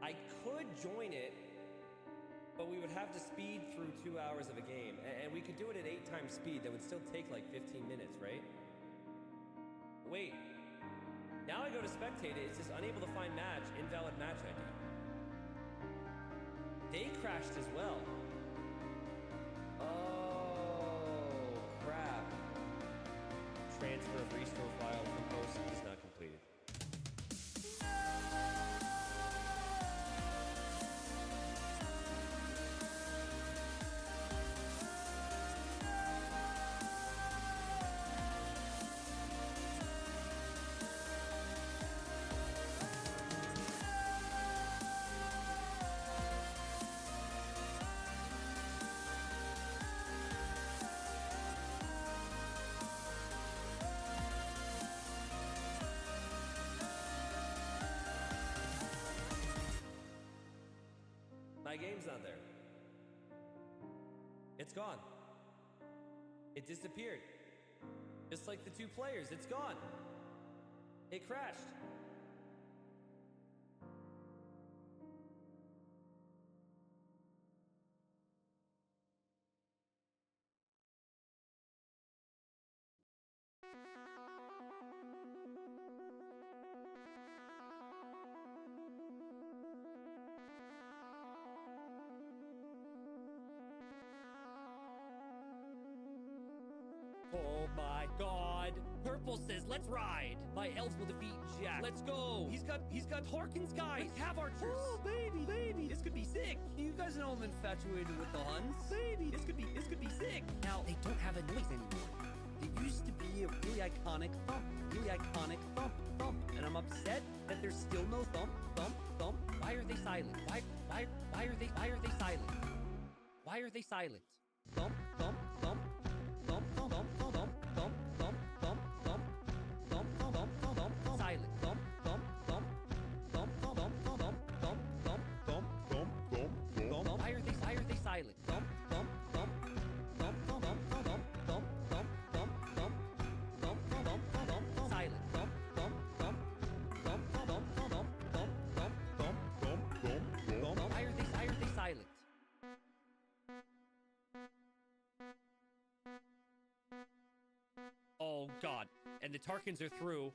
I could join it, but we would have to speed through 2 hours of a game. And we could do it at 8 times speed. That would still take like 15 minutes, right? Wait. Now I go to spectate it. It says unable to find match, invalid match ID. They crashed as well. Oh, crap. Transfer of restore file from host is not completed. My game's not there. It's gone. It disappeared. Just like the 2 players, it's gone. It crashed. Oh my god. Purple says, let's ride. My elves will defeat Jack. Let's go. He's got Harkins, guys. Let's have archers. Oh, baby. This could be sick. You guys know I'm infatuated with the Huns. Baby, this could be sick. Now, they don't have a noise anymore. There used to be a really iconic thump. And I'm upset that there's still no thump. Why are they silent? Why are they silent? Why are they silent? Thump. Oh god, and the Tarkins are through.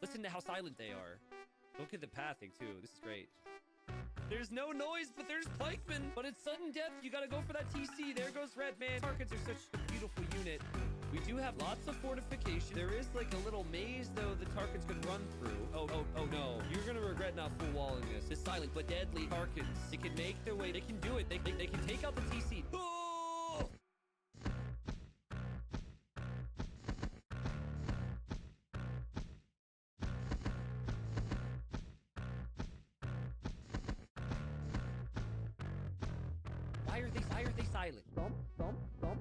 Listen to how silent they are. Look at the pathing too, this is great. There's no noise, but there's pikemen. But it's sudden death, you gotta go for that TC. There goes Red Man. Tarkins are such a beautiful unit. We do have lots of fortification. There is like a little maze though the Tarkins could run through. Oh no. You're gonna regret not full walling this. It's silent but deadly Tarkins. They can make their way, they can do it. They can take out the TC. Oh! Why are they silent? Why are they silent?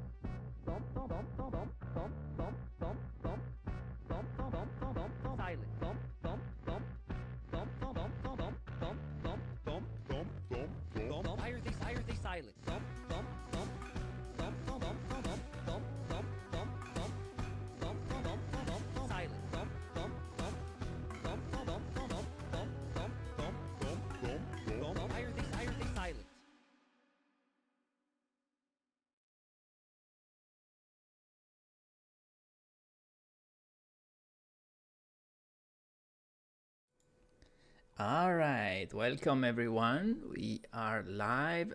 All right, welcome everyone. We are live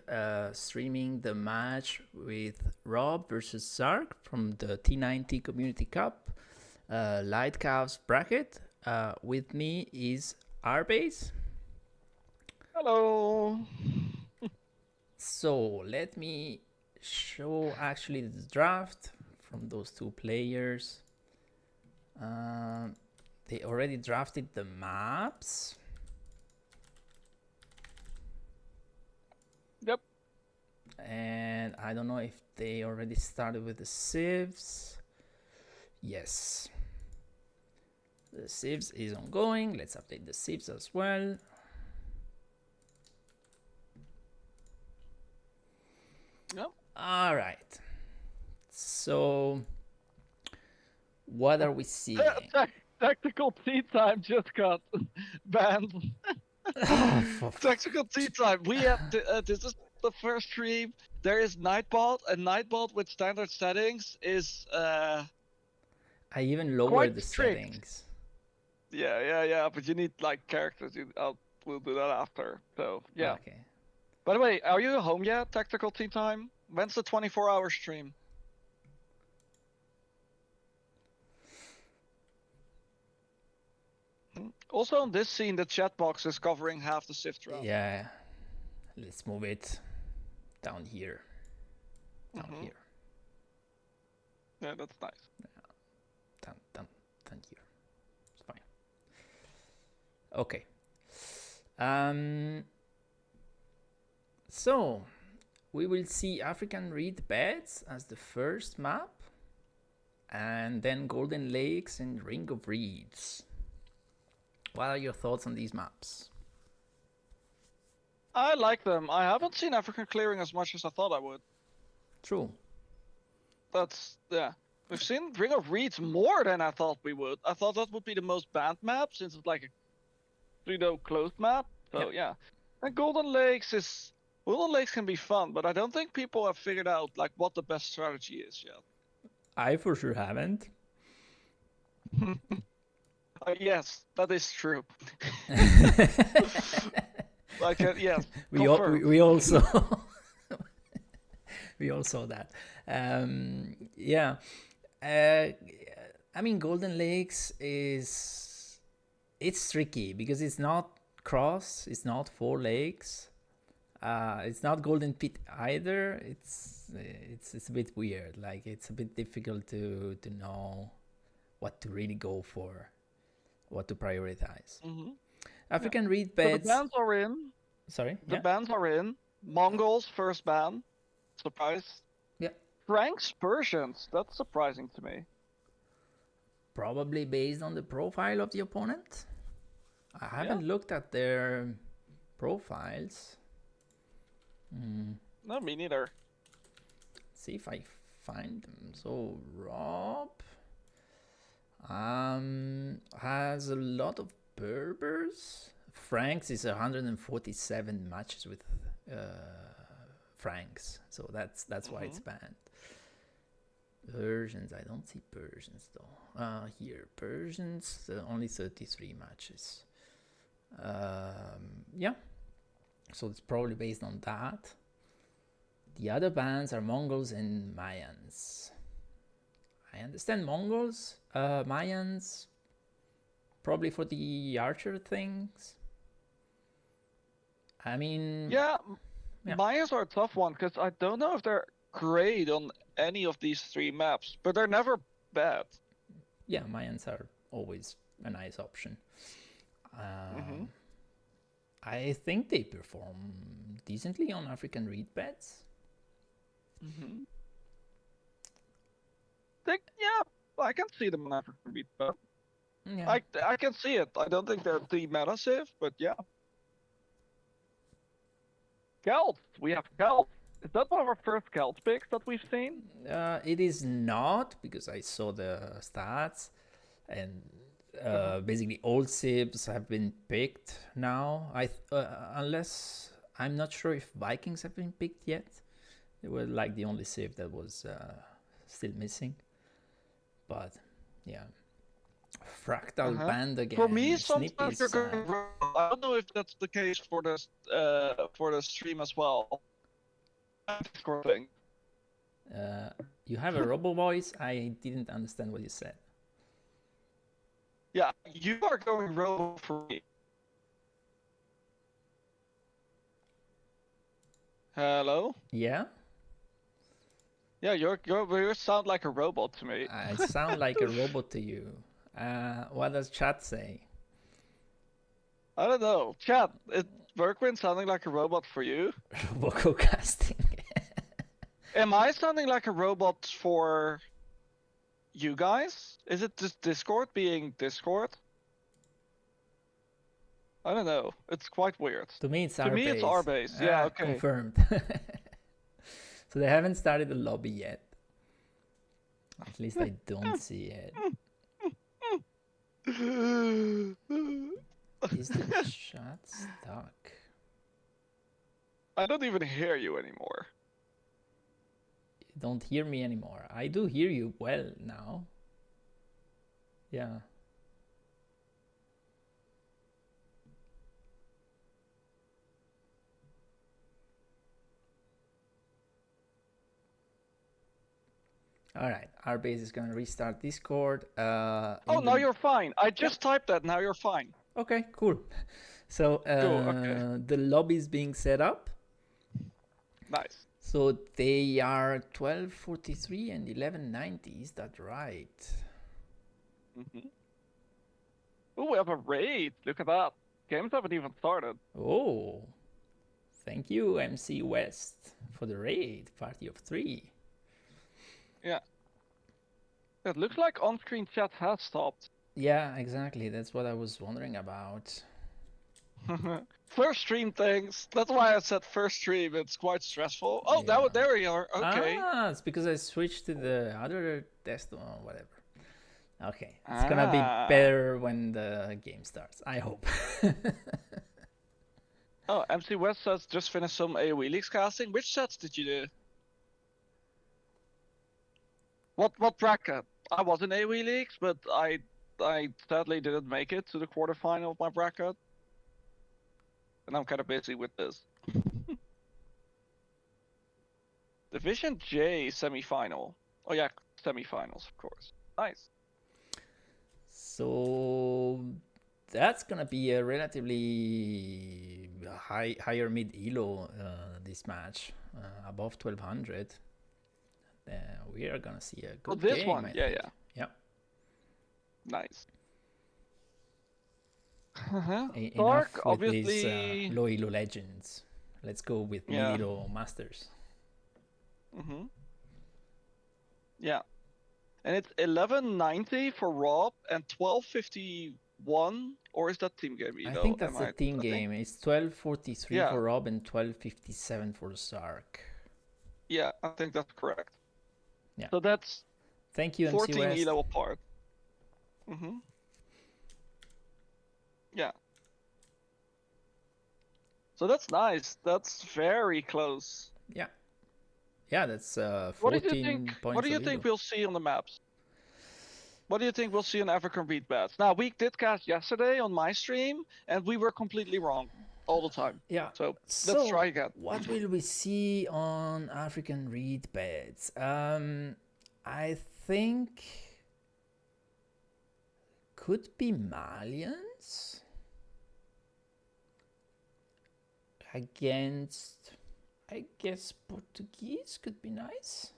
streaming the match with rOB versus Zark from the T90 Community Cup Light Calves bracket. With me is rbase. Hello. So let me show actually the draft from those 2 players. They already drafted the maps. Yep. And I don't know if they already started with the civs. Yes. The civs is ongoing. Let's update the civs as well. Yep. All right. So what are we seeing? Tactical tea time just got banned. Tactical tea time. We have this is the first stream. There is Nightbot, and Nightbot with standard settings is I even lowered quite the strict. settings. Yeah. But you need like characters. We'll do that after. So yeah. Okay. By the way, are you home yet? Tactical tea time. When's the 24-hour stream? Also on this scene, the chat box is covering half the Sif drop. Yeah. Let's move it down here. Down here. Yeah, that's nice. Down here. It's fine. Okay. So we will see African Reed Beds as the first map, and then Golden Lakes and Ring of Reeds. What are your thoughts on these maps? I like them. I haven't seen African clearing as much as I thought I would. True. Yeah. We've seen Ring of Reeds more than I thought we would. I thought that would be the most banned map since it's like a closed map. So yeah. And Golden Lakes can be fun, but I don't think people have figured out like what the best strategy is yet. I for sure haven't. Yes, that is true. Yes. We also we all saw that. Yeah. I mean, Golden Lakes it's tricky because it's not cross, it's not 4 lakes, it's not Golden Pit either. It's a bit weird. Like it's a bit difficult to know what to really go for, what to prioritize. African Reed Beds. So the bans are in. Sorry. The bans are in. Mongols first ban. Surprise. Yeah. Franks Persians. That's surprising to me. Probably based on the profile of the opponent. I haven't looked at their profiles. No, me neither. See if I find them. So rOB has a lot of Berbers. Franks is 147 matches with Franks, so that's why it's banned. Persians, I don't see Persians though. Here, Persians, only 33 matches. Yeah, so it's probably based on that. The other bans are Mongols and Mayans. I understand Mongols, Mayans, probably for the archer things. I mean... Yeah. Mayans are a tough one, because I don't know if they're great on any of these 3 maps, but they're never bad. Yeah, Mayans are always a nice option. I think they perform decently on African Reed Beds. I can see them on African Reed Beds. Yeah. I can see it. I don't think they're the meta safe, but yeah. Kelt. We have Kelt. Is that one of our first Kelt picks that we've seen? It is not, because I saw the stats, and basically all Sibs have been picked now. Unless I'm not sure if Vikings have been picked yet. They were like the only Sib that was still missing. But yeah. Fractal band again. For me, sometimes you're going wrong. I don't know if that's the case for the stream as well. Thing. You have a robo voice. I didn't understand what you said. Yeah, you are going robo for me. Hello? Yeah? Yeah, you sound like a robot to me. I sound like a robot to you. What does chat say? I don't know. Chat, is Berkwin sounding like a robot for you? Roboco casting. Am I sounding like a robot for you guys? Is it just Discord being Discord? I don't know. It's quite weird. To me, it's To me, it's rbase. Yeah, okay. Confirmed. So they haven't started the lobby yet. At least I don't see it. Is the chat stuck? I don't even hear you anymore. You don't hear me anymore. I do hear you well now. Yeah. All right, rbase is gonna restart Discord. Oh, now you're fine. I just typed that. Now you're fine. Okay, cool. So okay. the lobby is being set up. Nice. So they are 1243 and 1190. Is that right? Oh, we have a raid. Look at that. Games haven't even started. Oh, thank you, MC West, for the raid. Party of 3. Yeah. It looks like on-screen chat has stopped. Yeah, exactly. That's what I was wondering about. First stream things. That's why I said first stream. It's quite stressful. Oh, Yeah. there we are. Okay. Ah, it's because I switched to the other desktop or whatever. Okay, it's gonna be better when the game starts. I hope. Oh, MC West says just finished some AoE Leagues casting. Which sets did you do? What bracket? I was in AoE Leagues, but I sadly didn't make it to the quarterfinal of my bracket. And I'm kind of busy with this. Division J semifinal. Oh yeah, semifinals, of course. Nice. So that's gonna be a relatively higher mid elo this match, above 1200. We are gonna see a good this game. one, I yeah, think. yeah. Nice. Enough with obviously. these low elo legends. Let's go with mid elo masters. Yeah. And it's 1190 for rOB and 1251, or is that team game? I think that's the team game. It's 1243 for rOB and 1257 for Zark. Yeah, I think that's correct. Yeah. So that's thank you, 14 MC West. elo apart. Yeah. So that's nice. That's very close. Yeah. Yeah, that's 14 what do you think? points. What do you think we'll see on the maps? What do you think we'll see on African Reed Bats? Now, we did cast yesterday on my stream, and we were completely wrong all the time. Yeah. So let's try again. What will we see on African reed beds? I think could be Malians against, I guess, Portuguese could be nice.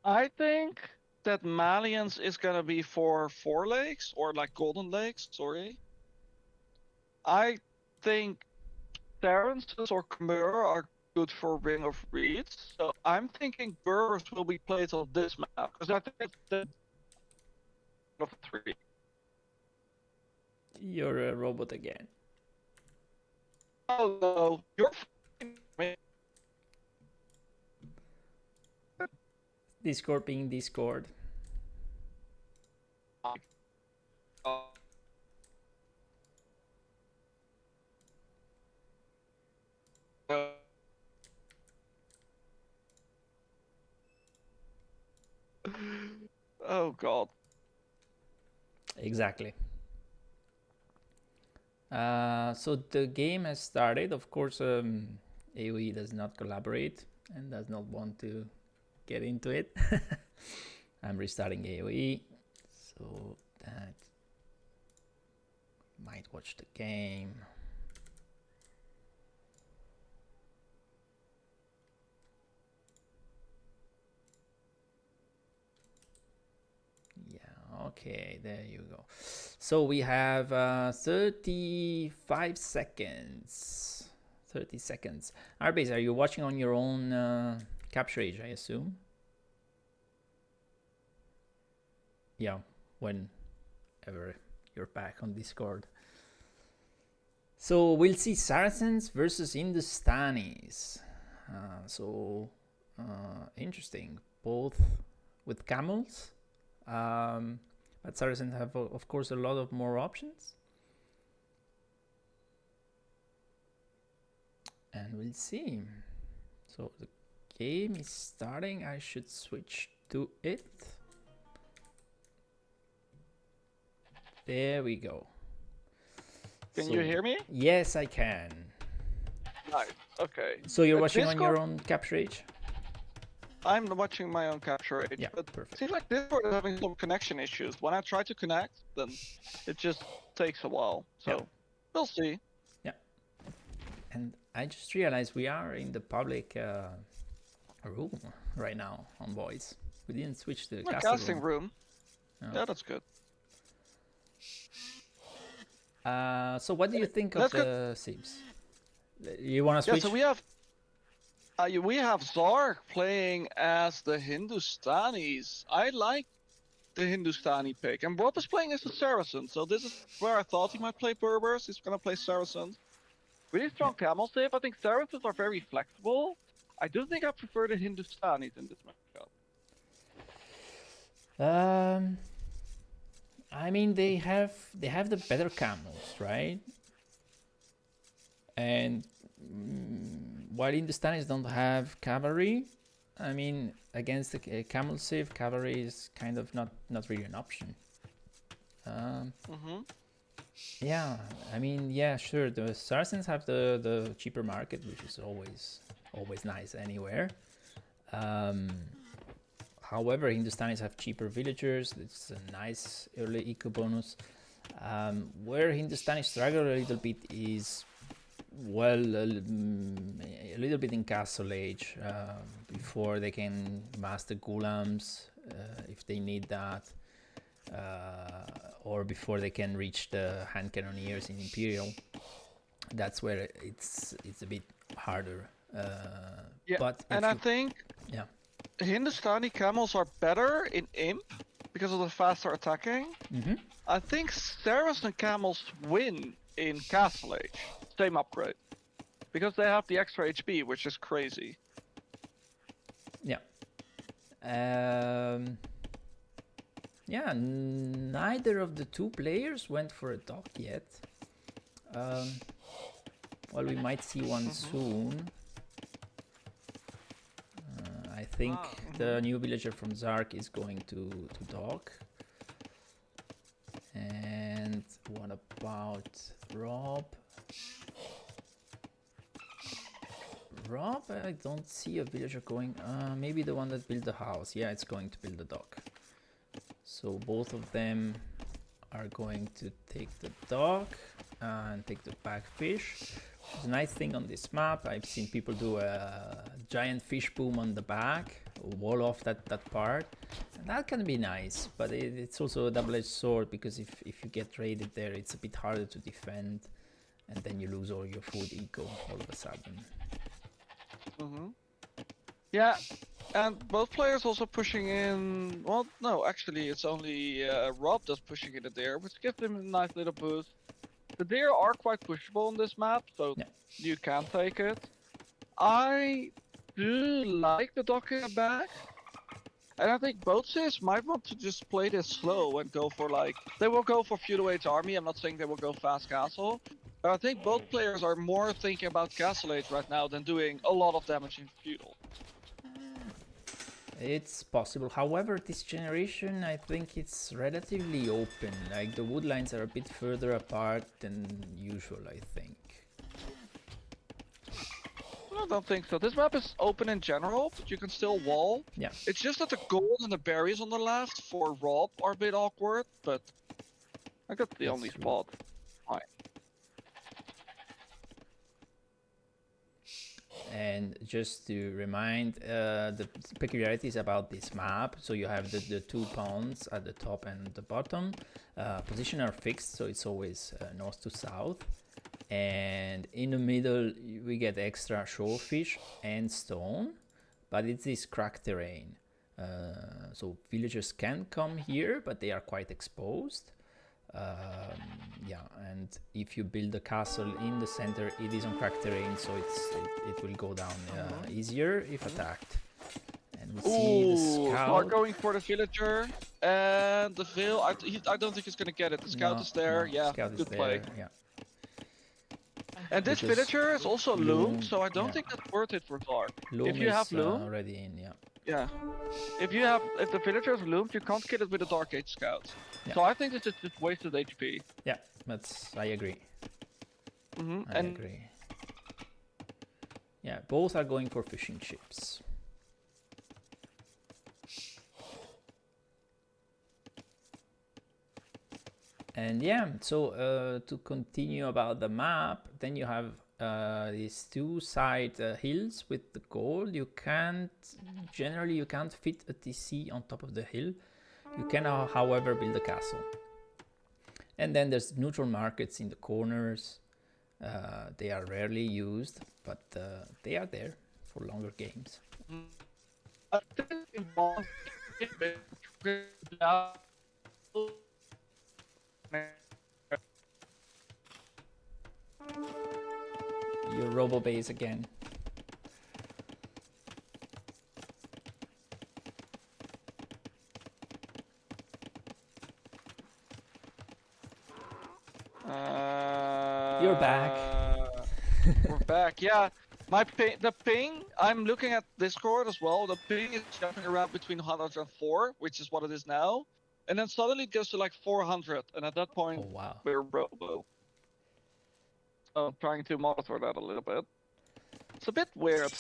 I think that Malians is gonna be for Four Lakes, or like Golden Lakes, sorry. I think Terrances or Khmer are good for Ring of Reeds, so I'm thinking Berbers will be played on this map, because I think it's the of 3. You're a robot again. Oh no, you're fine. Discord being Discord. Oh god. Exactly. So the game has started. Of course, AoE does not collaborate and does not want to get into it. I'm restarting AoE, so that might watch the game. Okay, there you go. So we have 35 seconds. 30 seconds. rbase, are you watching on your own capture age, I assume? Yeah, whenever you're back on Discord. So we'll see Saracens versus Hindustanis. Interesting. Both with camels. But Saracens have, of course, a lot of more options. and we'll see. So the game is starting. I should switch to it. There we go. Can you hear me? Yes, I can. Nice. Okay. So you're watching on Discord, your own capture age? I'm watching my own capture rate, Yeah, but perfect. it seems like Discord is having some connection issues. When I try to connect, then it just takes a while. So Yeah. we'll see. And I just realized we are in the public room right now on voice. We didn't switch to the The casting casting room. Oh. Yeah, that's good. So what do you think of Let's go- the Sims? You want to Yeah, switch? so we have Zark playing as the Hindustanis. I like the Hindustani pick, and Rob is playing as the Saracen. So this is where I thought he might play Berbers. He's gonna play Saracens. Really strong camel save. I think Saracens are very flexible. I do think I prefer the Hindustanis in this matchup. I mean they have the better camels, right? And while Hindustanis don't have cavalry, I mean against the camel sieve, cavalry is kind of not really an option. Yeah, I mean, yeah, sure. The Saracens have the cheaper market, which is always nice anywhere. However, Hindustanis have cheaper villagers. It's a nice early eco bonus. Where Hindustanis struggle a little bit is, well, a little bit in Castle Age before they can master Gulams if they need that. Or before they can reach the hand cannoneers in Imperial. That's where it's a bit harder. Yeah, but and I think yeah, Hindustani camels are better in Imp because of the faster attacking. I think Saracen camels win in Castle Age. Same upgrade. Because they have the extra HP, which is crazy. yeah. Yeah, neither of the two players went for a dock yet. Well, we might see one soon. I think the new villager from Zark is going to dock. And what about Rob? Rob, I don't see a villager going. Maybe the one that built the house. Yeah, it's going to build the dock. So both of them are going to take the dock and take the backfish. The nice thing on this map, I've seen people do a giant fish boom on the back, wall off that part. And that can be nice, but it's also a double-edged sword because if you get raided there, it's a bit harder to defend, and then you lose all your food eco all of a sudden. Yeah, and both players also pushing in. Well, no, actually, it's only Rob that's pushing in the deer, which gives him a nice little boost. The deer are quite pushable on this map, so you can take it. I do like the docking back, and I think both sides might want to just play this slow and go for they will go for Feudal Age army. I'm not saying they will go fast castle. But I think both players are more thinking about Castle Age right now than doing a lot of damage in Feudal. It's possible. However, this generation, I think it's relatively open. Like the wood lines are a bit further apart than usual, I think. I don't think so. This map is open in general, but you can still wall. Yeah. It's just that the gold and the berries on the left for Rob are a bit awkward, but I got the only true. spot. Fine. And just to remind, the peculiarities about this map, so you have the two ponds at the top and the bottom. Position are fixed, so it's always north to south. And in the middle, we get extra shorefish and stone, but it's this cracked terrain. So villagers can come here, but they are quite exposed. Yeah, and if you build a castle in the center, it is on cracked terrain, so it will go down easier if attacked. And we see the scout. Smart going for the villager and the veil. I don't think he's gonna get it. The scout is there. Yeah, scout is good there. play. Yeah. And this Because villager is also loom, loom, so I don't yeah. think that's worth it for Zark. Loom If you have is loom, already in, yeah. yeah. If the villager is loomed, you can't kill it with a Dark Age Scout. Yeah. So I think this is just wasted HP. Yeah, I agree. I And agree. Yeah, both are going for fishing ships. And yeah, so to continue about the map, then you have these two side hills with the gold. Generally you can't fit a TC on top of the hill. You can, however, build a castle. And then there's neutral markets in the corners. They are rarely used, but they are there for longer games. I think it was Your robo base again. You're back. We're back, yeah. The ping, I'm looking at Discord as well. The ping is jumping around between 104, which is what it is now. And then suddenly it goes to like 400. And at that point, Oh wow. we're robo. So I'm trying to monitor that a little bit. It's a bit weird.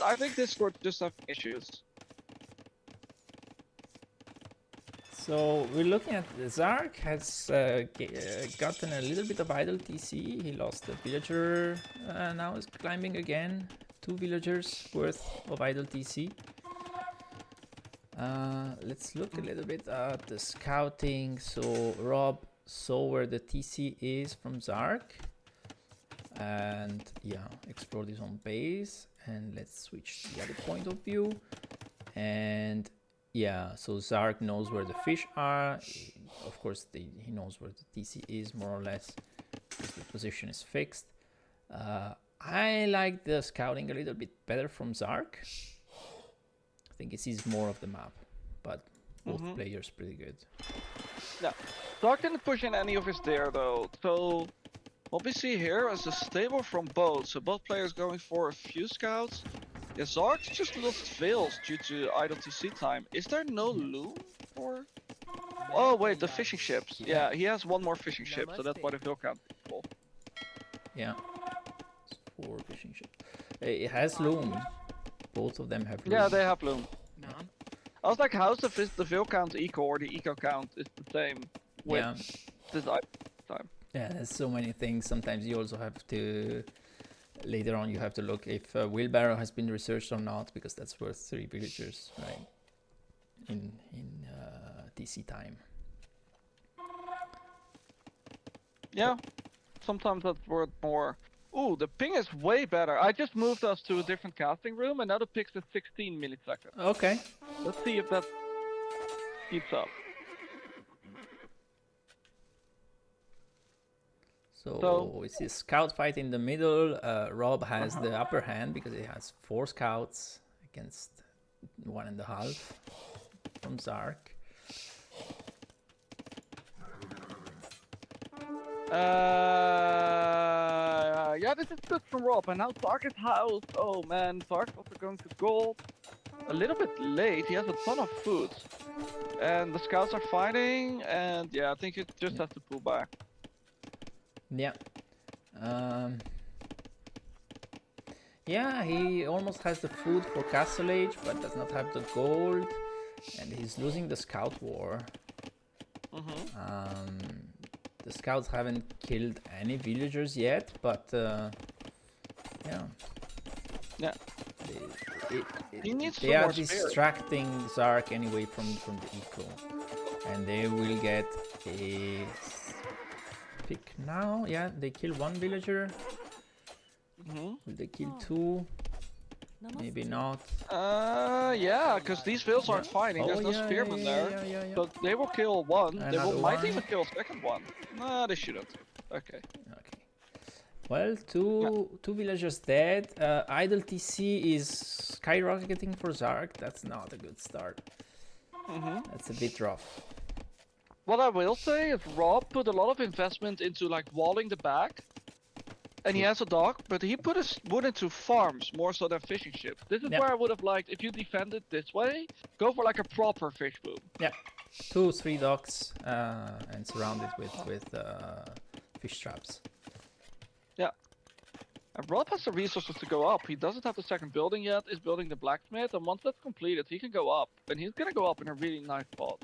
I think Discord just have issues. So we're looking at Zark has gotten a little bit of idle TC. He lost a villager, now is climbing again. 2 villagers worth of idle TC. Let's look a little bit at the scouting. So rOB saw where the TC is from Zark. And yeah, explored his own base. And let's switch to the other point of view. And yeah, so Zark knows where the fish are. Of course, he knows where the TC is, more or less, because the position is fixed. I like the scouting a little bit better from Zark. I think he sees more of the map, but both players pretty good. Yeah, Zark didn't push in any of his there though. So what we see here is a stable from both. So both players going for a few scouts. Yeah, Zark just lost Veils due to idle TC time. Is there no loom for? Oh wait, the fishing ships. Yeah, he has one more fishing ship, so that's why the Veil count is full. Yeah, it's 4 fishing ships. It has loom. Both of them have loom. Yeah, they have loom. I was like, how's the Veil count equal, or the eco count is the same with this idle time? Yeah, there's so many things. Sometimes you also have to. Later on, you have to look if wheelbarrow has been researched or not, because that's worth 3 villagers, right? In TC time. Yeah, sometimes that's worth more. Ooh, the ping is way better. I just moved us to a different casting room, and now the ping's at 16 milliseconds. Okay. Let's see if that keeps up. So it's a scout fight in the middle. rOB has the upper hand because he has 4 scouts against 1.5 from Zark. Yeah, this is good from rOB, and now Zark is housed. Oh man, Zark's also going to gold. A little bit late, he has a ton of food. And the scouts are fighting, and yeah, I think it just has to pull back. Yeah. Yeah, he almost has the food for Castle Age, but does not have the gold. And he's losing the scout war. The scouts haven't killed any villagers yet, but yeah. They are distracting Zark anyway from the eco. And they will get a pick now. Yeah, they kill 1 villager. Will they kill 2? Maybe not. Yeah, because these Veils aren't fighting. There's no spearman there. Yeah. So they will kill 1. They might even kill a second one. Nah, they shouldn't. Okay. Well, two villagers dead. Idle TC is skyrocketing for Zark. That's not a good start. That's a bit rough. What I will say is rOB put a lot of investment into like walling the back. and he True. has a dock, but he put his wood into farms more so than fishing ships. This is Yep. where I would have liked, if you defend it this way, go for like a proper fish boom. Yeah, 2-3 docks and surround it with fish traps. Yeah. And Rob has the resources to go up. He doesn't have the second building yet, is building the blacksmith, and once that's completed, he can go up. And he's gonna go up in a really nice spot.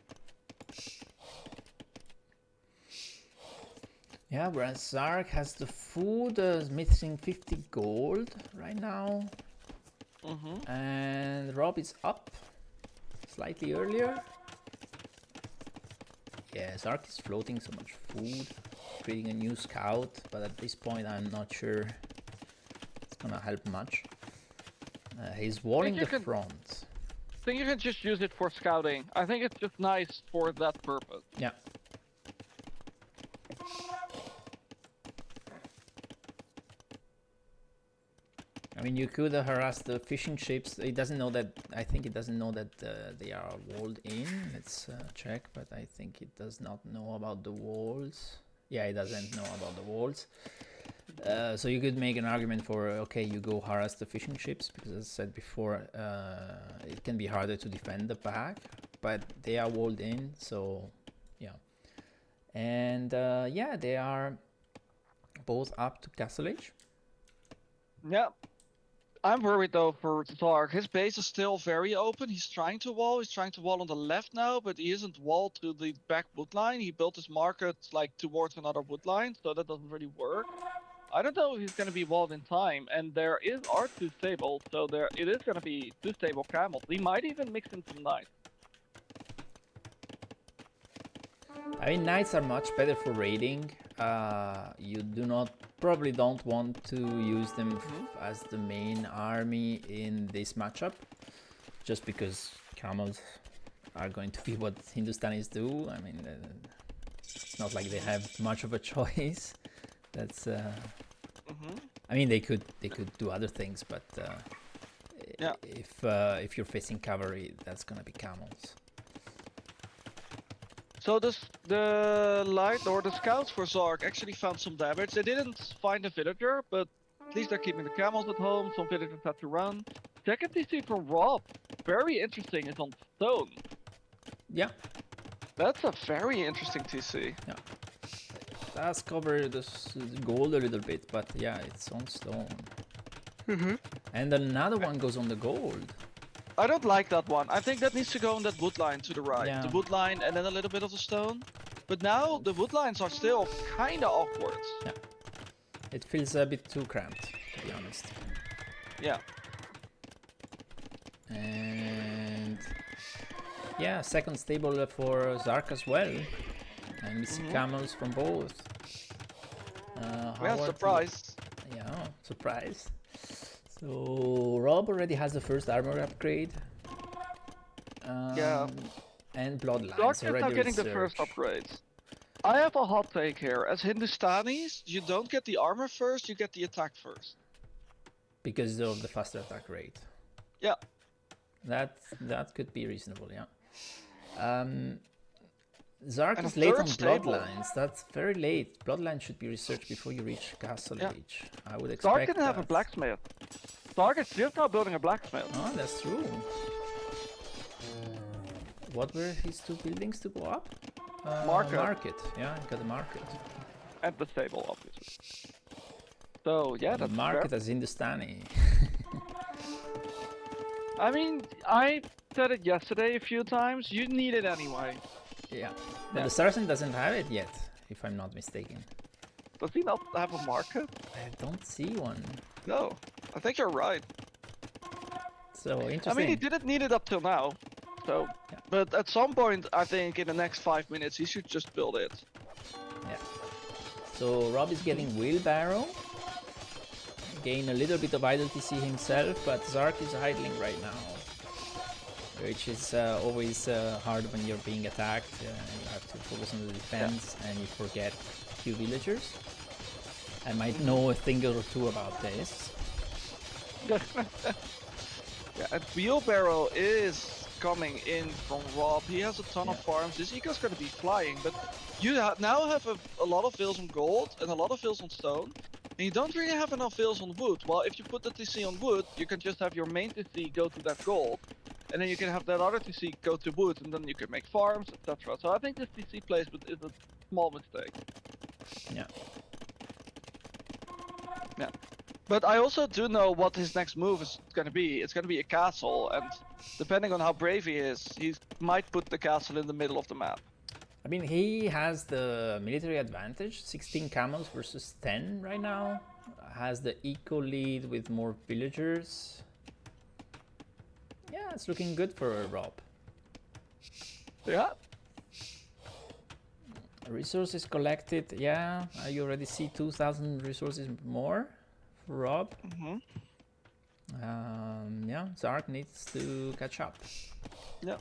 Yeah, whereas Zark has the food, missing 50 gold right now. Mm-hmm. And Rob is up slightly earlier. Yeah, Zark is floating so much food, creating a new scout, but at this point I'm not sure it's gonna help much. He's walling the front. I think you can just use it for scouting. I think it's just nice for that purpose. Yeah. I mean, you could harass the fishing ships. It doesn't know that. I think it doesn't know that they are walled in. Let's check, but I think it does not know about the walls. Yeah, it doesn't know about the walls. So you could make an argument for, okay, you go harass the fishing ships, because as I said before, it can be harder to defend the back, but they are walled in, so yeah. And yeah, they are both up to Castle Age. Yeah. I'm worried though for Zark. His base is still very open. He's trying to wall. He's trying to wall on the left now, but he isn't walled to the back wood line. He built his market like towards another wood line, so that doesn't really work. I don't know if he's gonna be walled in time, and there are 2 stables, so it is gonna be 2 stable camels. He might even mix in some knights. I mean, knights are much better for raiding. You probably don't want to use them as the main army in this matchup, just because camels are going to be what Hindustanis do. I mean, it's not like they have much of a choice. That's I mean, they could do other things, but Yeah. if you're facing cavalry, that's gonna be camels. So the light or the scouts for Zark actually found some damage. They didn't find a villager, but at least they're keeping the camels at home. Some villagers had to run. Second TC from Rob, very interesting, is on stone. Yeah, That's a very interesting TC. does cover the gold a little bit, but yeah, it's on stone. And another one goes on the gold. I don't like that one. I think that needs to go on that wood line to the right. Yeah. The wood line and then a little bit of the stone. But now the wood lines are still kind of awkward. Yeah, it feels a bit too cramped, to be honest. Yeah. And yeah, second stable for Zark as well, and we see camels from both. Yeah, surprise. Yeah, surprise. So Rob already has the first armor upgrade. Yeah. And bloodlines Zark is already now getting the first researched. upgrades. I have a hot take here. As Hindustanis, you don't get the armor first, you get the attack first. Because of the faster attack rate. Yeah. That could be reasonable, yeah. Zark And a is late third on stable. bloodlines. That's very late. Bloodlines should be researched before you reach Castle Yeah. Age. I would expect Zark didn't have a that. blacksmith. Zark is just now building a blacksmith. Oh, that's true. What were his 2 buildings to go up? Market. Yeah, he got a market. And the stable, obviously. So, yeah, The that's market fair. as Hindustani. I mean, I said it yesterday a few times. You need it anyway. Yeah. But the Saracen doesn't have it yet, if I'm not mistaken. Does he not have a market? I don't see one. No. I think you're right. So interesting. I mean, he didn't need it up till now. So, Yeah. but at some point, I think in the next 5 minutes, he should just build it. Yeah. So Rob is getting wheelbarrow. Gain a little bit of idle TC himself, but Zark is idling right now. Which is always hard when you're being attacked. You have to focus on the defense and you forget a few villagers. I might know a thing or two about this. Yeah, and wheelbarrow is coming in from Rob. He has a ton of farms. This eco's gonna be flying, but you now have a lot of vills on gold and a lot of vills on stone. and you don't really have enough hills on wood. Well, if you put the TC on wood, you can just have your main TC go to that gold, and then you can have that other TC go to wood, and then you can make farms, etc. So I think this TC placement is a small mistake. Yeah. Yeah. But I also do know what his next move is going to be. It's going to be a castle, and depending on how brave he is, he might put the castle in the middle of the map. I mean, he has the military advantage, 16 camels versus 10 right now. Has the eco lead with more villagers. Yeah, it's looking good for Rob. Yeah. Resources collected, yeah. You already see 2,000 resources more for Rob. Yeah, Zark needs to catch up. Yeah.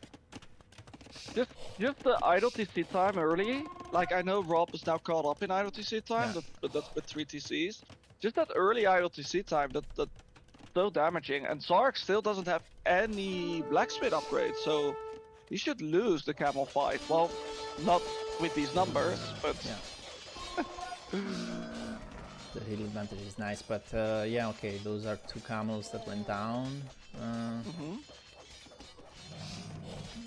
Just the idle TC time early. Like, I know Rob is now caught up in idle TC time, Yeah. but that's with 3 TCs. Just that early idle TC time, that's so damaging. And Zark still doesn't have any blacksmith upgrades, so he should lose the camel fight. Well, not with these numbers, but Yeah. The hill advantage is nice, but yeah, okay, those are 2 camels that went down.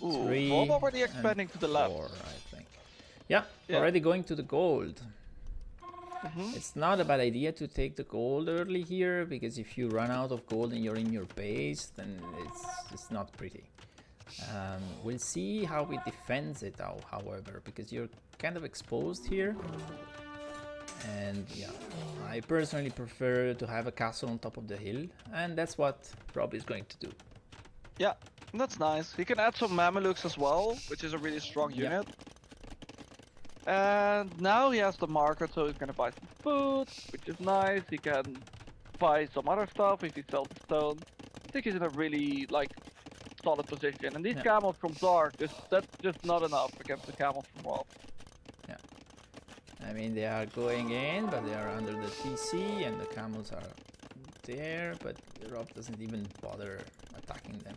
Ooh, 3 Rob already and expanding to the left. 4, I think. Yeah, Yeah. already going to the gold. It's not a bad idea to take the gold early here, because if you run out of gold and you're in your base, then it's not pretty. We'll see how he defends it, however, because you're kind of exposed here. And yeah, I personally prefer to have a castle on top of the hill, and that's what Rob is going to do. Yeah, that's nice. He can add some Mamelukes as well, which is a really strong Yeah. unit. And now he has the market, so he's gonna buy some food, which is nice. He can buy some other stuff if he sells the stone. I think he's in a really, like, solid position. And these Yeah. camels from Zark, that's just not enough against the camels from Rob. I mean, they are going in, but they are under the TC, and the camels are there, but Rob doesn't even bother attacking them.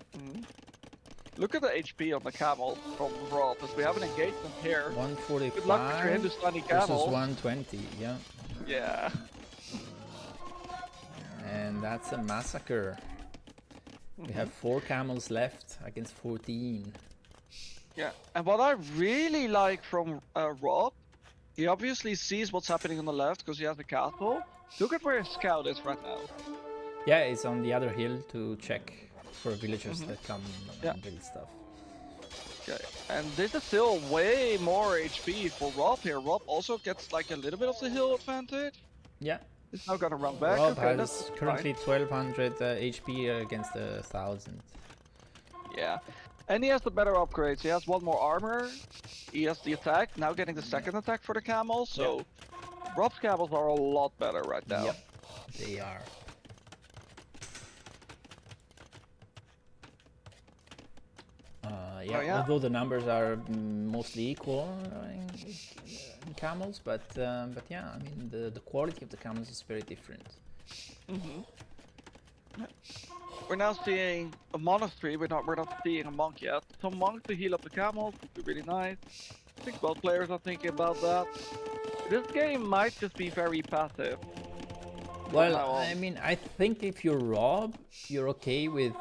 Look at the HP on the camels from Rob, as we have an engagement here. 145 Good luck with your Hindustani versus camels. 120, yeah. Yeah. And that's a massacre. We have 4 camels left against 14. Yeah, and what I really like from Rob, he obviously sees what's happening on the left because he has the castle. Look at where his scout is right now. Yeah, it's on the other hill to check for villagers that come Yeah. and build stuff. Okay, and this is still way more HP for Rob here. Rob also gets like a little bit of the hill advantage. Yeah, He's now gonna run back. Rob Okay, has that's currently fine. 1200 HP against 1000. Yeah, and he has the better upgrades. He has 1 more armor. He has the attack. Now getting the second attack for the camels. So Rob's camels are a lot better right now. Yep, they are. Yeah, yeah. although the numbers are mostly equal in camels, but yeah, I mean the quality of the camels is very different. We're now seeing a monastery. We're not seeing a monk yet. Some monks to heal up the camels would be really nice. I think both players are thinking about that. This game might just be very passive. Well, now on. I mean, I think if you're Rob, you're okay with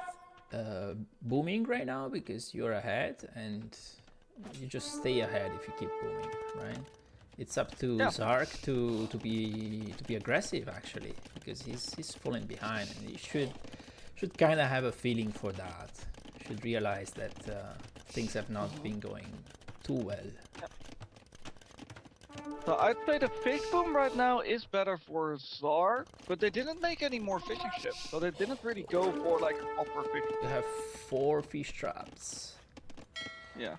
booming right now because you're ahead, and you just stay ahead if you keep booming, right? It's up to Zark to be aggressive actually, because he's falling behind, and he should kind of have a feeling for that. Should realize that things have not been going too well. So I'd say the fish boom right now is better for Zark, but they didn't make any more fishing ships, so they didn't really go for like an upper fishing. You have 4 fish traps, Yeah.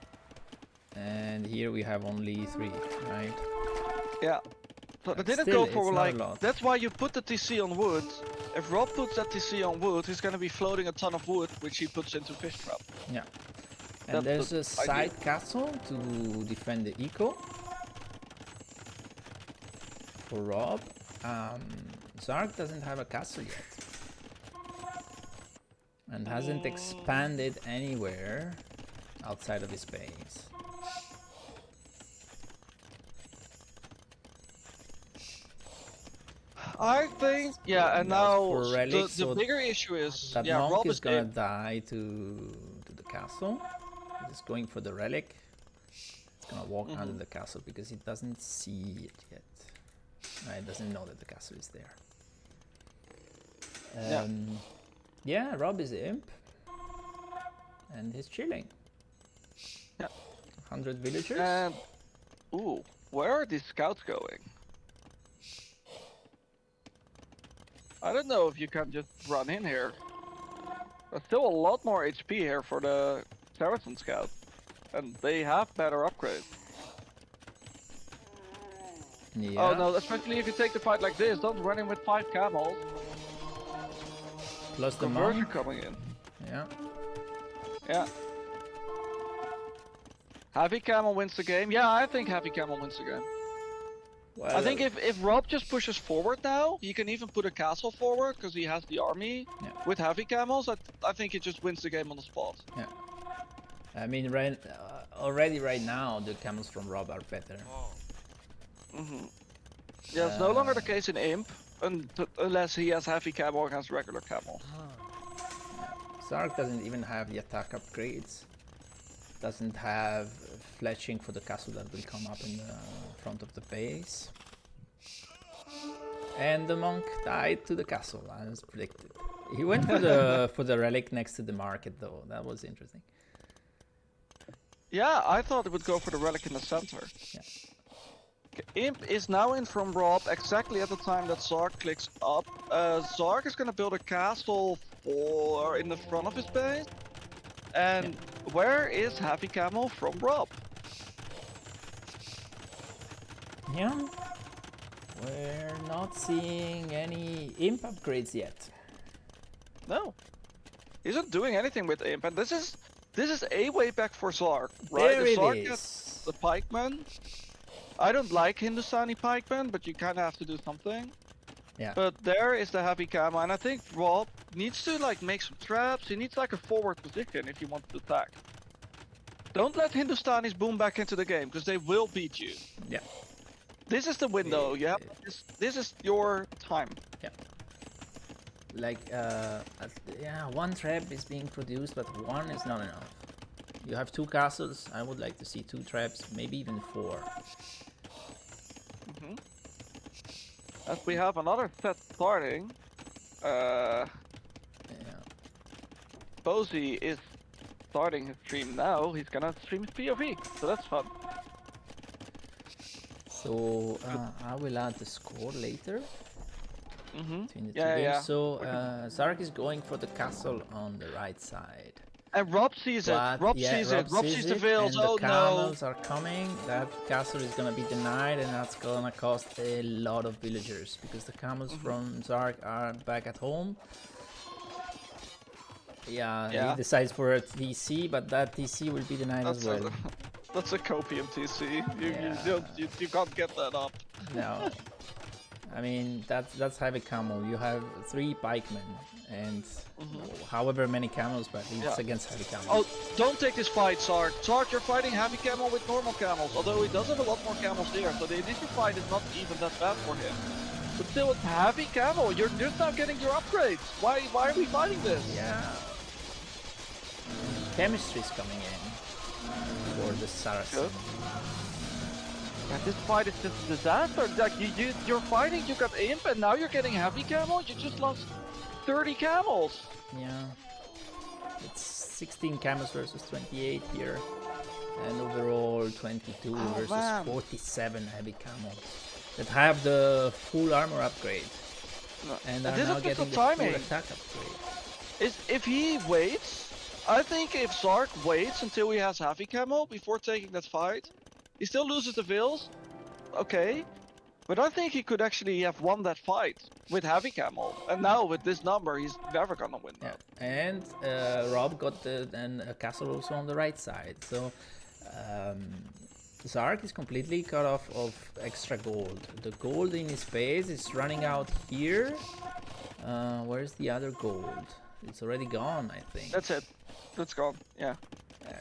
and here we have only 3, right? Yeah. So they But didn't still, go for it's not a like. lot. That's why you put the TC on wood. If Rob puts that TC on wood, he's gonna be floating a ton of wood, which he puts into fish trap. Yeah. That's And there's the a side castle to defend the eco for Rob. Zark doesn't have a castle yet, and hasn't expanded anywhere outside of his base. I think, yeah, and That was now for relics, the so bigger issue is, that yeah, monk Rob is is gonna in. die to the castle. He's going for the relic. He's gonna walk under the castle because he doesn't see it yet. He doesn't know that the castle is there. Yeah, Rob is the imp. And he's chilling. Yeah. 100 villagers. And, ooh, where are these scouts going? I don't know if you can just run in here. There's still a lot more HP here for the Saracen scouts. And they have better upgrades. Yeah. Oh no, especially if you take the fight like this, don't run in with 5 camels. Plus the Conversion monk. coming in. Yeah. Yeah. Heavy Camel wins the game. Yeah, I think Heavy Camel wins the game. Well, I think if Rob just pushes forward now, he can even put a castle forward because he has the army with Heavy Camels. I think he just wins the game on the spot. Yeah. I mean, already right now, the camels from Rob are better. Yeah, it's no longer the case in Imp, unless he has Heavy Camel against regular Camel. Zark doesn't even have the attack upgrades. Doesn't have fletching for the castle that will come up in the front of the base. And the monk died to the castle, as predicted. He went for the relic next to the market though. That was interesting. Yeah, I thought it would go for the relic in the center. Yeah. Okay, Imp is now in from Rob exactly at the time that Zark clicks up. Zark is gonna build a castle in the front of his base. And where is Heavy Camel from Rob? Yeah. We're not seeing any imp upgrades yet. No. He's not doing anything with Imp, and this is a way back for Zark, right? There If Zark it gets is. the pikeman. I don't like Hindustani pikeman, but you kinda have to do something. Yeah. But there is the Heavy Camel, and I think Rob needs to like make some traps. He needs like a forward position if he wants to attack. Don't let Hindustanis boom back into the game, because they will beat you. Yeah. This is the window. You have this is your time. Yeah. Like, yeah, one trap is being produced, but one is not enough. You have 2 castles. I would like to see 2 traps, maybe even 4. As we have another set starting. Yeah. Posey is starting his stream now. He's gonna stream his POV, so that's fun. So I will add the score later between the 2 Yeah, games. yeah. So Zark is going for the castle on the right side. And Rob sees it. But, Rob yeah, sees it. Rob sees the and veils. Oh the camels are coming. That castle is gonna be denied, and that's gonna cost a lot of villagers because the camels from Zark are back at home. Yeah, he decides for a TC, but that TC will be denied as well. That's a copium TC. You can't get that up. No. I mean, that's Heavy Camel. You have 3 pikemen and however many camels, but it's against Heavy Camel. Oh, don't take this fight, Zark. Zark, you're fighting Heavy Camel with normal camels, although he does have a lot more camels here, so the initial fight is not even that bad for him. But still, it's Heavy Camel. You're just not getting your upgrades. Why are we fighting this? Yeah. Chemistry is coming in for the Saracen. Good. Yeah, this fight is just a disaster. Like you're fighting, you got Imp, and now you're getting Heavy Camel. You just lost 30 camels. Yeah. It's 16 camels versus 28 here. And overall 22 versus 47 Heavy Camels that have the full armor upgrade. No. And And are this now is just getting the the full timing. attack upgrade. If he waits, I think if Zark waits until he has Heavy Camel before taking that fight, he still loses the Veils, okay, but I think he could actually have won that fight with Heavy Camel, and now with this number, he's never gonna win that. Yeah. And Rob got then a castle also on the right side, so Zark is completely cut off of extra gold. The gold in his base is running out here. Where's the other gold? It's already gone, I think. That's it. That's gone. Yeah.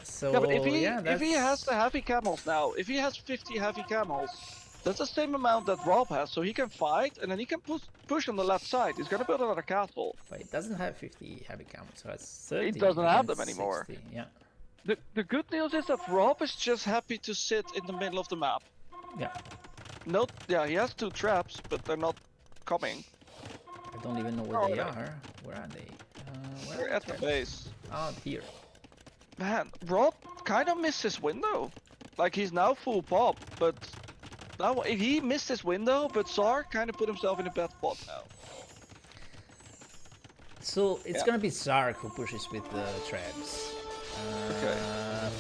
So Yeah, but if he that's... has the Heavy Camels now, if he has 50 Heavy Camels, That's the same amount that rOB has, so he can fight, and then he can push on the left side. He's gonna build another castle. But it doesn't have 50 heavy camels, so that's He 30 doesn't have them against anymore. 60. Yeah. The good news is that rOB is just happy to sit in the middle of the map. Yeah. No, yeah, he has 2 traps, but they're not coming. I don't even know where they are. Where are they? They're at the base. Oh, here. Man, rOB kind of missed his window. Like, he's now full pop, but now he missed his window, but Zark kind of put himself in a bad spot now. So it's gonna be Zark who pushes with the traps. Okay.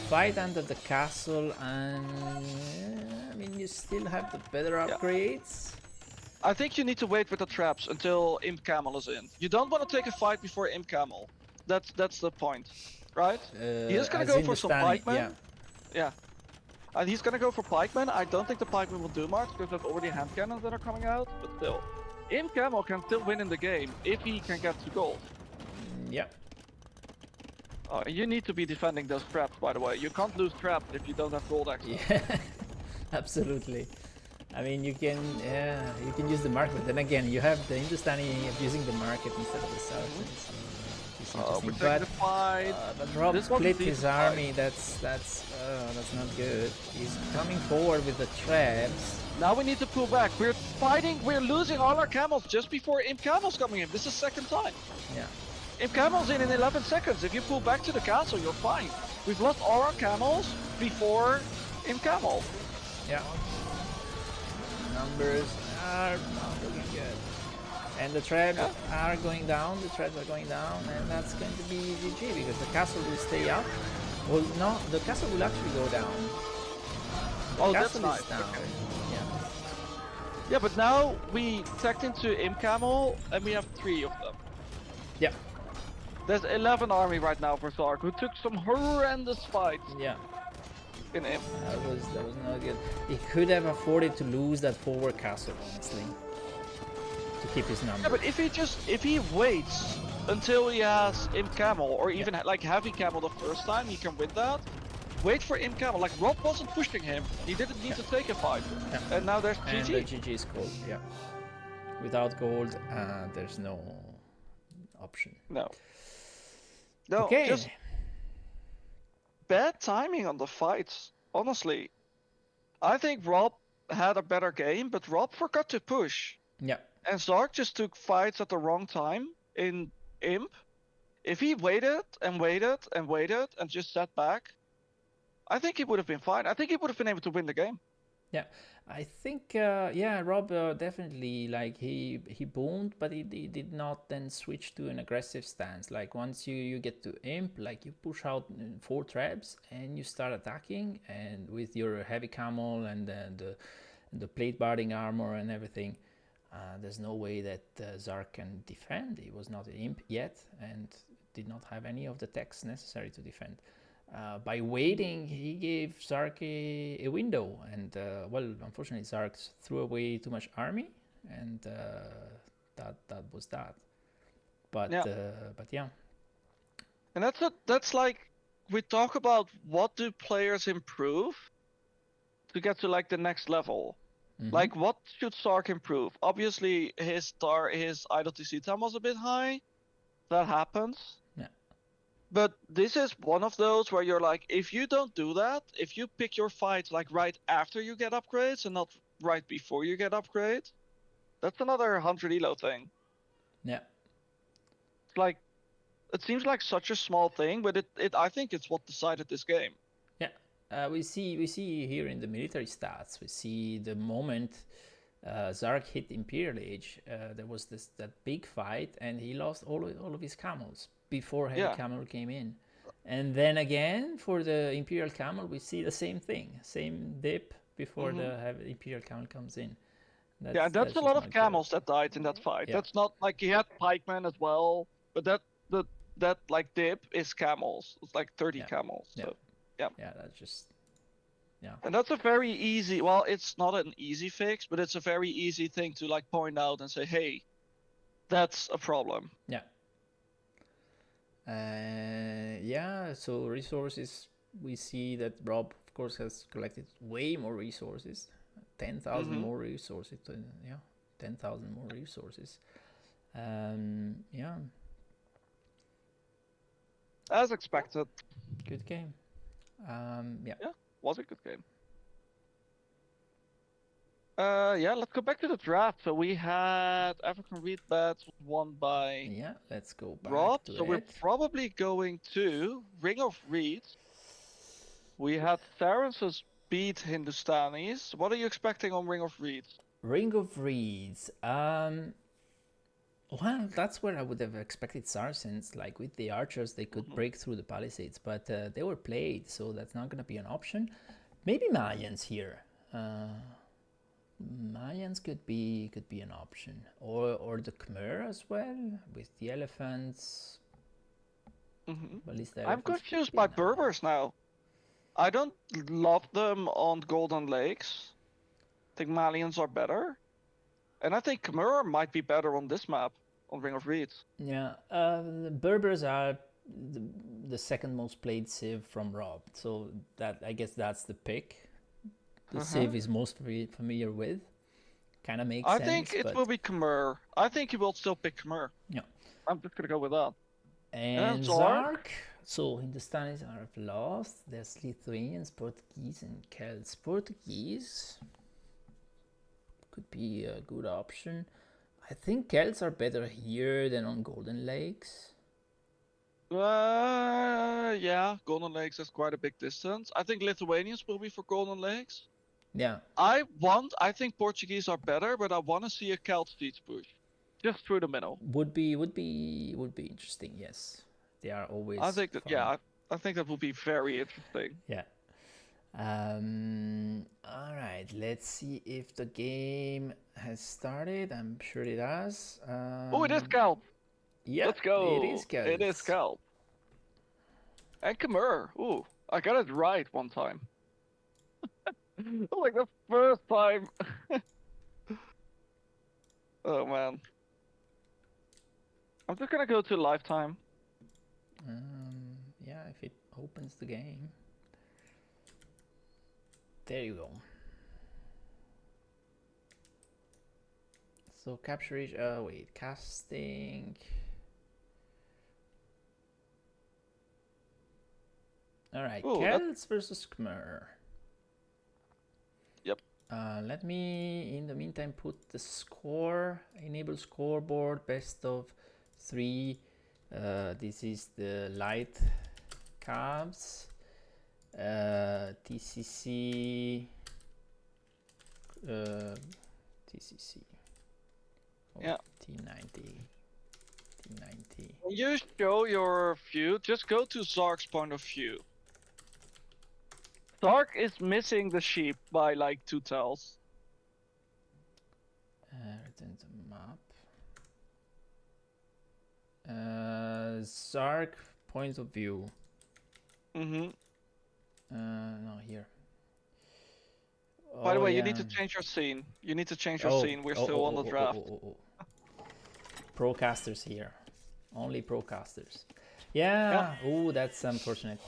Fight under the castle, and I mean, you still have the better upgrades. I think you need to wait with the traps until Imp Camel is in. You don't want to take a fight before Imp Camel. That's the point, right? He is gonna go for some pikemen. Yeah. And he's gonna go for pikemen. I don't think the pikemen will do much because there's already hand cannons that are coming out. But still, Imp Camel can still win in the game if he can get to gold. Yeah. You need to be defending those traps, by the way. You can't lose traps if you don't have gold access. Yeah, absolutely. I mean, you can use the market, but then again, you have the Hindustani abusing the market instead of the Saracens. But rOB split his army. That's not good. He's coming forward with the traps. Now we need to pull back. We're fighting. We're losing all our camels just before Imp Camel's coming in. This is second time. Yeah. Imp Camel's in 11 seconds. If you pull back to the castle, you're fine. We've lost all our camels before Imp Camel. Yeah. Numbers are not looking good. And the traps are going down. The traps are going down, and that's going to be GG because the castle will stay up. Well, no, the castle will actually go down. The that's nice. Down. Okay. Yeah. Yeah, but now we tacked into Imp Camel, and we have 3 of them. Yeah. There's 11 army right now for Zark, who took some horrendous fights. Yeah. In Imp. That was not good. He could have afforded to lose that forward castle, honestly, to keep his number. Yeah, but if he waits until he has Imp Camel, or even like Heavy Camel the first time, he can win that. Wait for Imp Camel. Like, rOB wasn't pushing him. He didn't need to take a fight. Yeah. And now there's GG. And the GG is gold, yeah. Without gold, there's no option. No. No, okay. Just bad timing on the fights, honestly. I think rOB had a better game, but rOB forgot to push. Yeah. And Zark just took fights at the wrong time in Imp. If he waited and waited and waited and just sat back, I think he would have been fine. I think he would have been able to win the game. Yeah, I think rOB definitely, like, he boomed, but he did not then switch to an aggressive stance. Like, once you get to Imp, like, you push out 4 traps and you start attacking, and with your heavy camel and the plate barding armor and everything, there's no way that Zark can defend. He was not an Imp yet and did not have any of the techs necessary to defend. By waiting, he gave Zark a window, and well, unfortunately, Zark threw away too much army, and that was that. But yeah. And that's like, we talk about what do players improve to get to like the next level. Mm-hmm. Like, what should Zark improve? Obviously, his IWTC time was a bit high. That happens. But this is one of those where you're like, if you don't do that, if you pick your fights like right after you get upgrades and not right before you get upgrades, that's another 100 elo thing. Yeah. It's like, it seems like such a small thing, but I think it's what decided this game. Yeah. We see here in the military stats, we see the moment Zark hit Imperial Age, there was that big fight, and he lost all of his camels before Heavy Camel came in. And then again, for the Imperial Camel, we see the same thing, same dip before the Imperial Camel comes in. That's a lot of camels that died in that fight. Yeah. That's not like, he had pikemen as well, but that like dip is camels. It's like 30 camels. So yeah, that's just And that's a very easy, well, it's not an easy fix, but it's a very easy thing to like point out and say, hey, that's a problem. Yeah. So resources, we see that rOB, of course, has collected way more resources 10,000 more resources. Yeah, 10,000 more resources. Yeah, As expected. good game. Yeah. Yeah, was a good game. Yeah, let's go back to the draft. So we had African Reed Bats won by Yeah, let's go back rOB. to So we're it. probably going to Ring of Reeds. We had Sarensis beat Hindustanis. What are you expecting on Ring of Reeds? Ring of Reeds. Well, that's where I would have expected Saracens. Like with the archers, they could break through the palisades, but they were played, so that's not going to be an option. Maybe Mayans here. Mayans could be an option, or the Khmer as well with the elephants. At least the I'm elephants confused could be by an option. Berbers now. I don't love them on Golden Lakes. I think Malians are better. And I think Khmer might be better on this map, on Ring of Reeds. Yeah, the Berbers are the second most played civ from rOB, so that I guess that's the pick. The civ is most familiar with. Kind of makes I sense. think it but... will be Khmer. I think he will still pick Khmer. Yeah. I'm just gonna go with that. And Zark. So Hindustanis are lost. There's Lithuanians, Portuguese, and Celts. Portuguese could be a good option. I think Celts are better here than on Golden Lakes. Yeah, Golden Lakes is quite a big distance. I think Lithuanians will be for Golden Lakes. Yeah. I think Portuguese are better, but I want to see a Celt siege push, just through the middle. Would be interesting. Yes, they are always. I think that fun. yeah, I think that would be very interesting. Yeah. All right. Let's see if the game has started. I'm sure it has. Oh, it is Celt. Yeah. Let's go. It is Celt. It is Celt. And Khmer. Ooh, I got it right one time. Like the first time. Oh man. I'm just gonna go to lifetime. Yeah, if it opens the game. There you go. So capture each. Wait, casting. All right, Ooh, Celts versus Khmer. Yep. Let me, in the meantime, put the score. Enable scoreboard. Best of 3. This is the light cabs. TCC. TCC. Oh, Yeah. T90. When you show your view, just go to Zark's point of view. Zark is missing the sheep by like 2 tiles. Return to map. Zark point of view. Mm-hmm. No, here. By the Oh, way, you yeah. need to change your scene. You need to change your scene. We're still on the draft. Procasters here. Only procasters. Yeah. Oh, that's unfortunate.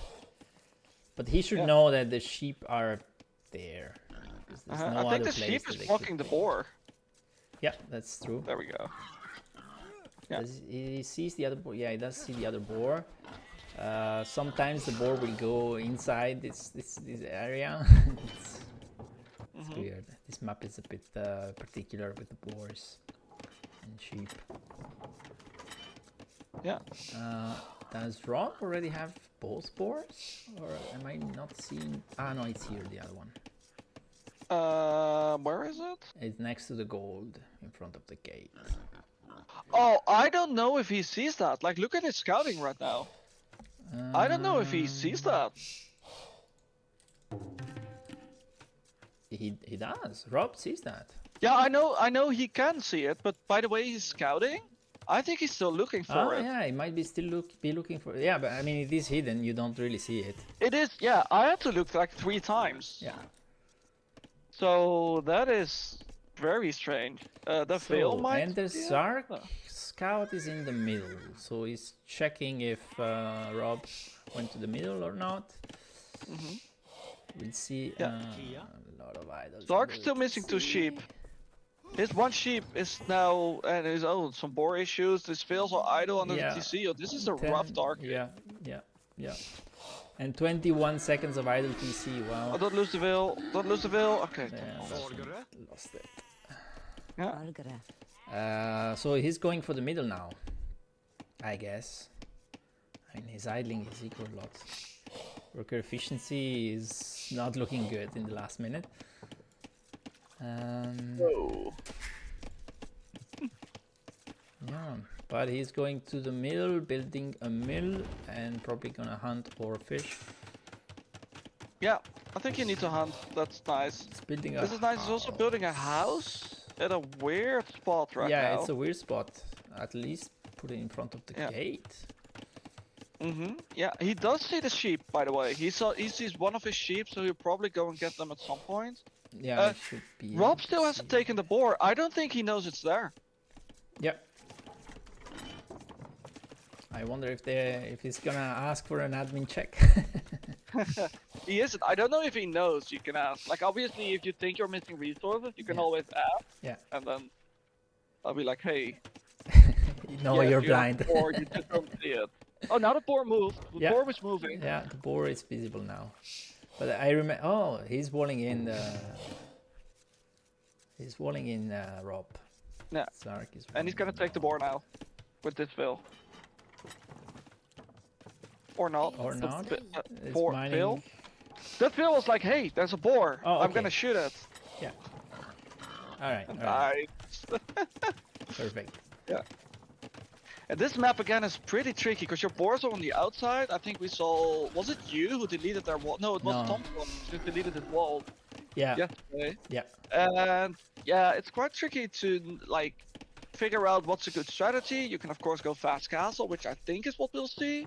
But he should know that the sheep are there. There's no I think other the place sheep that is they blocking the could- boar. Yeah, that's true. There we go. Yeah. He sees the other boar. Yeah, he does see the other boar. Sometimes the boar will go inside this area. It's weird. This map is a bit particular with the boars and sheep. Yeah. Does rOB already have both boars? Or am I not seeing... Ah, no, it's here, the other one. Where is it? It's next to the gold in front of the gate. Oh, I don't know if he sees that. Like, look at his scouting right now. I don't know if he sees that. He does. rOB sees that. Yeah, I know he can see it, but by the way he's scouting, I think he's still looking for it. Yeah, he might be still be looking for... Yeah, but I mean, it is hidden. You don't really see it. It is, yeah, I had to look like 3 times. Yeah. So that is very strange. The veil might... And the be- Zark scout is in the middle. So he's checking if rOB went to the middle or not. We'll see Yeah. a lot of idols. Zark's still missing 2 sheep. His 1 sheep is now and his own some boar issues. His fails are idle under Yeah. the TC. Oh, this is a 10 rough dark. Yeah. And 21 seconds of idle TC. Wow. Oh, don't lose the veil. Don't lose the veil. Okay. Yeah, lost it. Yeah. So he's going for the middle now, I guess. I mean, his idling is equal lots. Worker efficiency is not looking good in the last minute. Whoa. Yeah, but he's going to the middle, building a mill, and probably gonna hunt or fish. Yeah, I think you need to hunt. That's nice. He's building a This is nice. He's also building a house at a weird spot right now. Yeah, it's a weird spot. At least put it in front of the gate. Yeah, he does see the sheep, by the way. He sees one of his sheep, so he'll probably go and get them at some point. Yeah, it should be. Rob still hasn't taken the boar. I don't think he knows it's there. Yeah. I wonder if he's gonna ask for an admin check. He isn't. I don't know if he knows. You can ask. Like, obviously, if you think you're missing resources, you can always ask. Yeah. And then I'll be like, hey. You know you're blind. Or you just don't see it. Oh, now the boar moved. The boar was moving. Yeah, the boar is visible now. But I remember. Oh, he's walling in. He's walling in Rob. Yeah. Zark is. And he's gonna take the boar now, with this fill. Or not. Or not. Boar fill. That fill was like, hey, there's a boar. Oh, I'm gonna shoot it. Yeah. All right. Nice. Perfect. Yeah. And this map again is pretty tricky because your boars are on the outside. I think we saw. Was it you who deleted their wall? No, it was Thompson who deleted his wall. Yeah. Yesterday. Yeah. And yeah, it's quite tricky to like figure out what's a good strategy. You can of course go fast castle, which I think is what we'll see.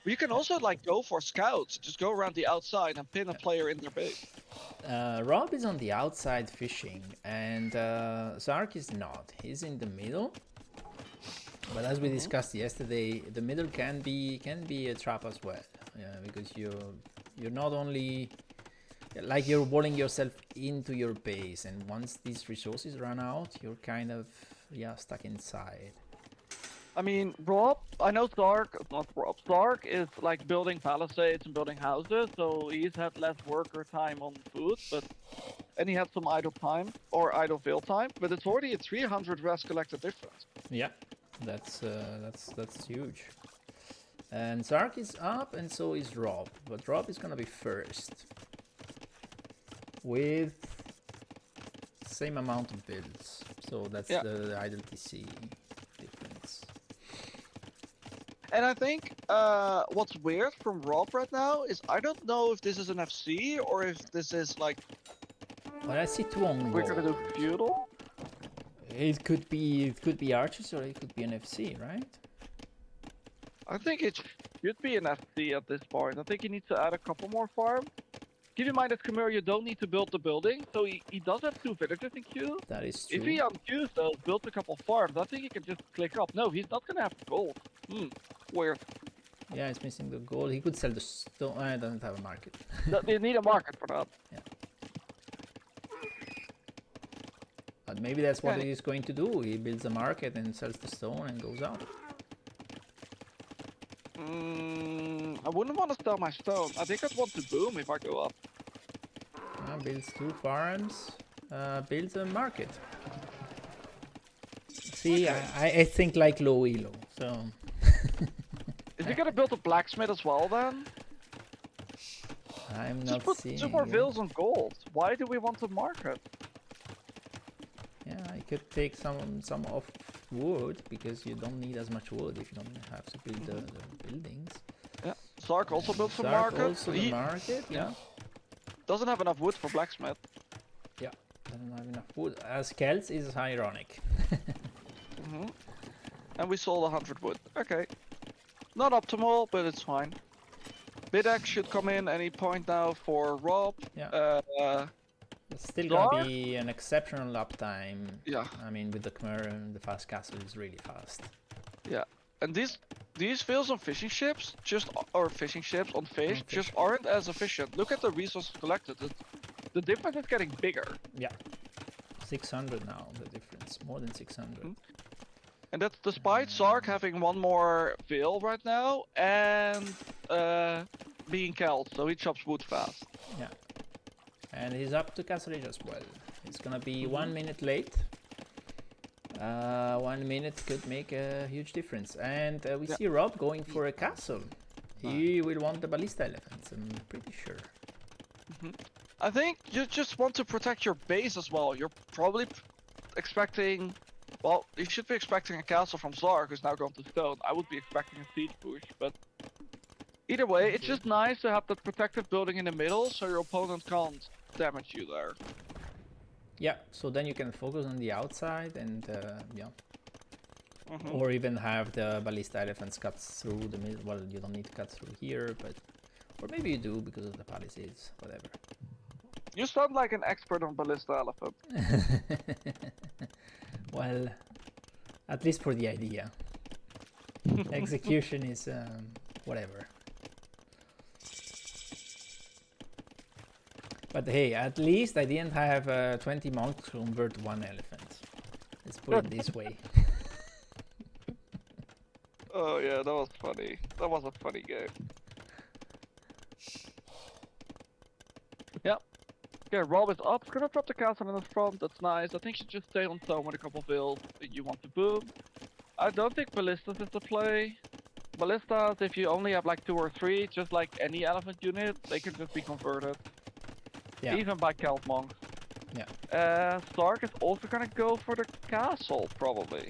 But you can also like go for scouts. Just go around the outside and pin a player in their base. Rob is on the outside fishing, and Zark is not. He's in the middle. But as we discussed yesterday, the middle can be a trap as well. Yeah, because you're not only like you're walling yourself into your base, and once these resources run out, you're kind of stuck inside. I mean, Rob, I know Zark, not Rob, Zark is like building palisades and building houses, so he's had less worker time on food, and he had some idle time, or idle fill time, but it's already a 300 rest collected difference. Yeah, that's huge. And Zark is up, and so is Rob, but Rob is gonna be first with same amount of builds, so that's the idle TC difference. And I think what's weird from Rob right now is I don't know if this is an FC or if this is like. But I see two on We're gonna do feudal. It could be archers or it could be an FC, right? I think it should be an FC at this point. I think he needs to add a couple more farms. Keep in mind that Khmer, you don't need to build the building, so he does have 2 villagers in queue. That is true. If he on queue though builds a couple farms, I think he can just click up. No, he's not gonna have gold. Weird. Yeah, he's missing the gold. He could sell the stone. I don't have a market. They need a market for that. Yeah. But maybe that's what he's going to do. He builds a market and sells the stone and goes out. I wouldn't want to sell my stone. I think I'd want to boom if I go up. Builds 2 farms. Builds a market. See, I think like low elo. So. Is he gonna build a blacksmith as well then? I'm Just not put seeing. 2 more vills on gold. Why do we want to market? Yeah, I could take some off wood because you don't need as much wood if you don't have to build the buildings. Yeah, Zark also built some Zark market. also the market, yeah. Doesn't have enough wood for blacksmith. Yeah, doesn't have enough wood. Kelts is ironic. And we sold 100 wood. Okay. Not optimal, but it's fine. Bidex should come in any point now for Rob. Yeah. It's still gonna be an exceptional uptime. Yeah. I mean, with the Khmer, the fast castle is really fast. Yeah. And these fields on fishing ships or fishing ships on fish On just fish. aren't as efficient. Look at the resources collected. The difference is getting bigger. Yeah. 600 now, the difference. More than 600. Mhm. And that's despite Zark having one more field right now and being killed, so he chops wood fast. Yeah. And he's up to Castle Age as well. It's gonna be Mhm. 1 minute late. 1 minute could make a huge difference. And we Yeah. see Rob going for a castle. He will want the ballista elephants, I'm pretty sure. I think you just want to protect your base as well. You're probably expecting, well, you should be expecting a castle from Zark, who's now gone to stone. I would be expecting a siege push, but either way, it's just nice to have that protective building in the middle, so your opponent can't damage you there. Yeah, so then you can focus on the outside and yeah. Mhm. Or even have the ballista elephants cut through the middle. Well, you don't need to cut through here, but or maybe you do because of the palisades, whatever. You sound like an expert on ballista elephant. Well, at least for the idea. Execution is whatever. But hey, at least I didn't have 20 monks convert one elephant. Let's put it this way. Oh yeah, that was funny. That was a funny game. Yep. Okay, Rob is up. Gonna drop the castle in the front. That's nice. I think you just stay on stone with a couple of builds that you want to boom. I don't think ballistas is the play. Ballistas, if you only have like 2 or 3, just like any elephant unit, they can just be converted. Yeah. Even by Celt monks. Yeah. Zark is also gonna go for the castle, probably.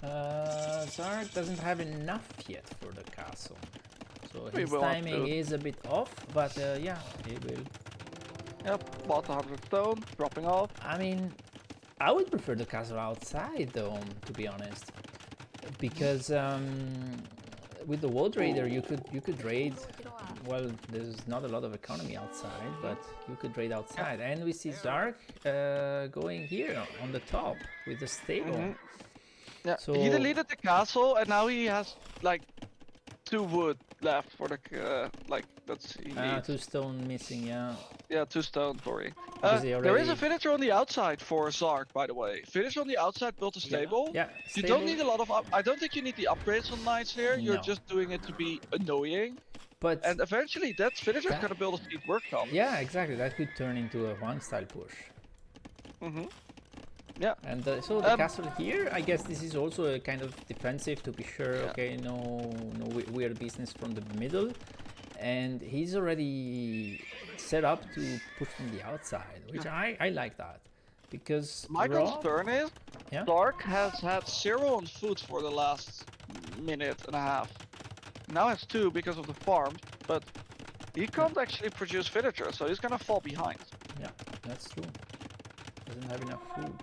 Zark doesn't have enough yet for the castle. So We his will have timing to. is a bit off, but yeah, he will. Yep, bought 100 stone, dropping off. I mean, I would prefer the castle outside though, to be honest. Because with the World Raider you could raid. Well, there's not a lot of economy outside, but you could raid outside. And we see Zark going here on the top with the stable. Mhm. Yeah, So- he deleted the castle and now he has like 2 wood left for the like that's he needs. 2 stone missing, yeah. Yeah, 2 stone, sorry. Because they There is a already- finisher on the outside for Zark, by the way. Finisher on the outside built a stable. Yeah, You don't stable, need a lot of I don't think you need the upgrades on knights here. You're No. just doing it to be annoying. but And eventually that finisher's That- gonna build a siege workshop. yeah, exactly. That could turn into a one style push. Mm-hmm. Yeah. And so the Um, castle here, I guess this is also a kind of defensive to be sure. Yeah. Okay, no weird business from the middle, and he's already set up to push from the outside, which I like that because My Rob- concern is Yeah? Zark has had 0 on food for the last minute and a half. Now has 2 because of the farm, but he can't actually produce villager, so he's gonna fall behind. Yeah, that's true. Doesn't have enough food.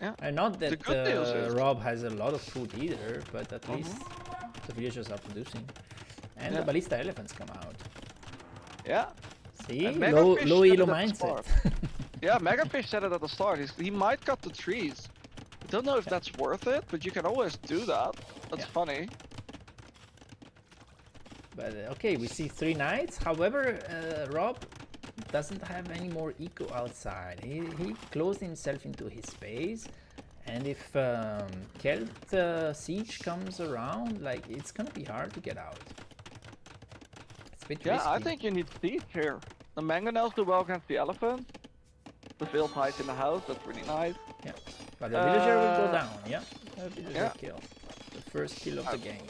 Yeah. And not The that good news is- Rob has a lot of food either, but at least the villagers are producing. And the Yeah. ballista elephants come out. Yeah. See, And low Megafish low said elo it at the mindset. Yeah, Megafish said it at the start. He might cut the trees. I don't know if that's worth it, but you can always do that. That's Yeah. funny. But okay, we see 3 knights. However, Rob doesn't have any more eco outside. He closed himself into his space, and if Celt siege comes around, like it's gonna be hard to get out. It's a bit Yeah, I risky. think you need siege here. The mangonels do well against the elephants. The field hides in the house, that's really nice. Yeah, but the villager will go down. Yeah, the villager Yeah. kill. The first kill of the game.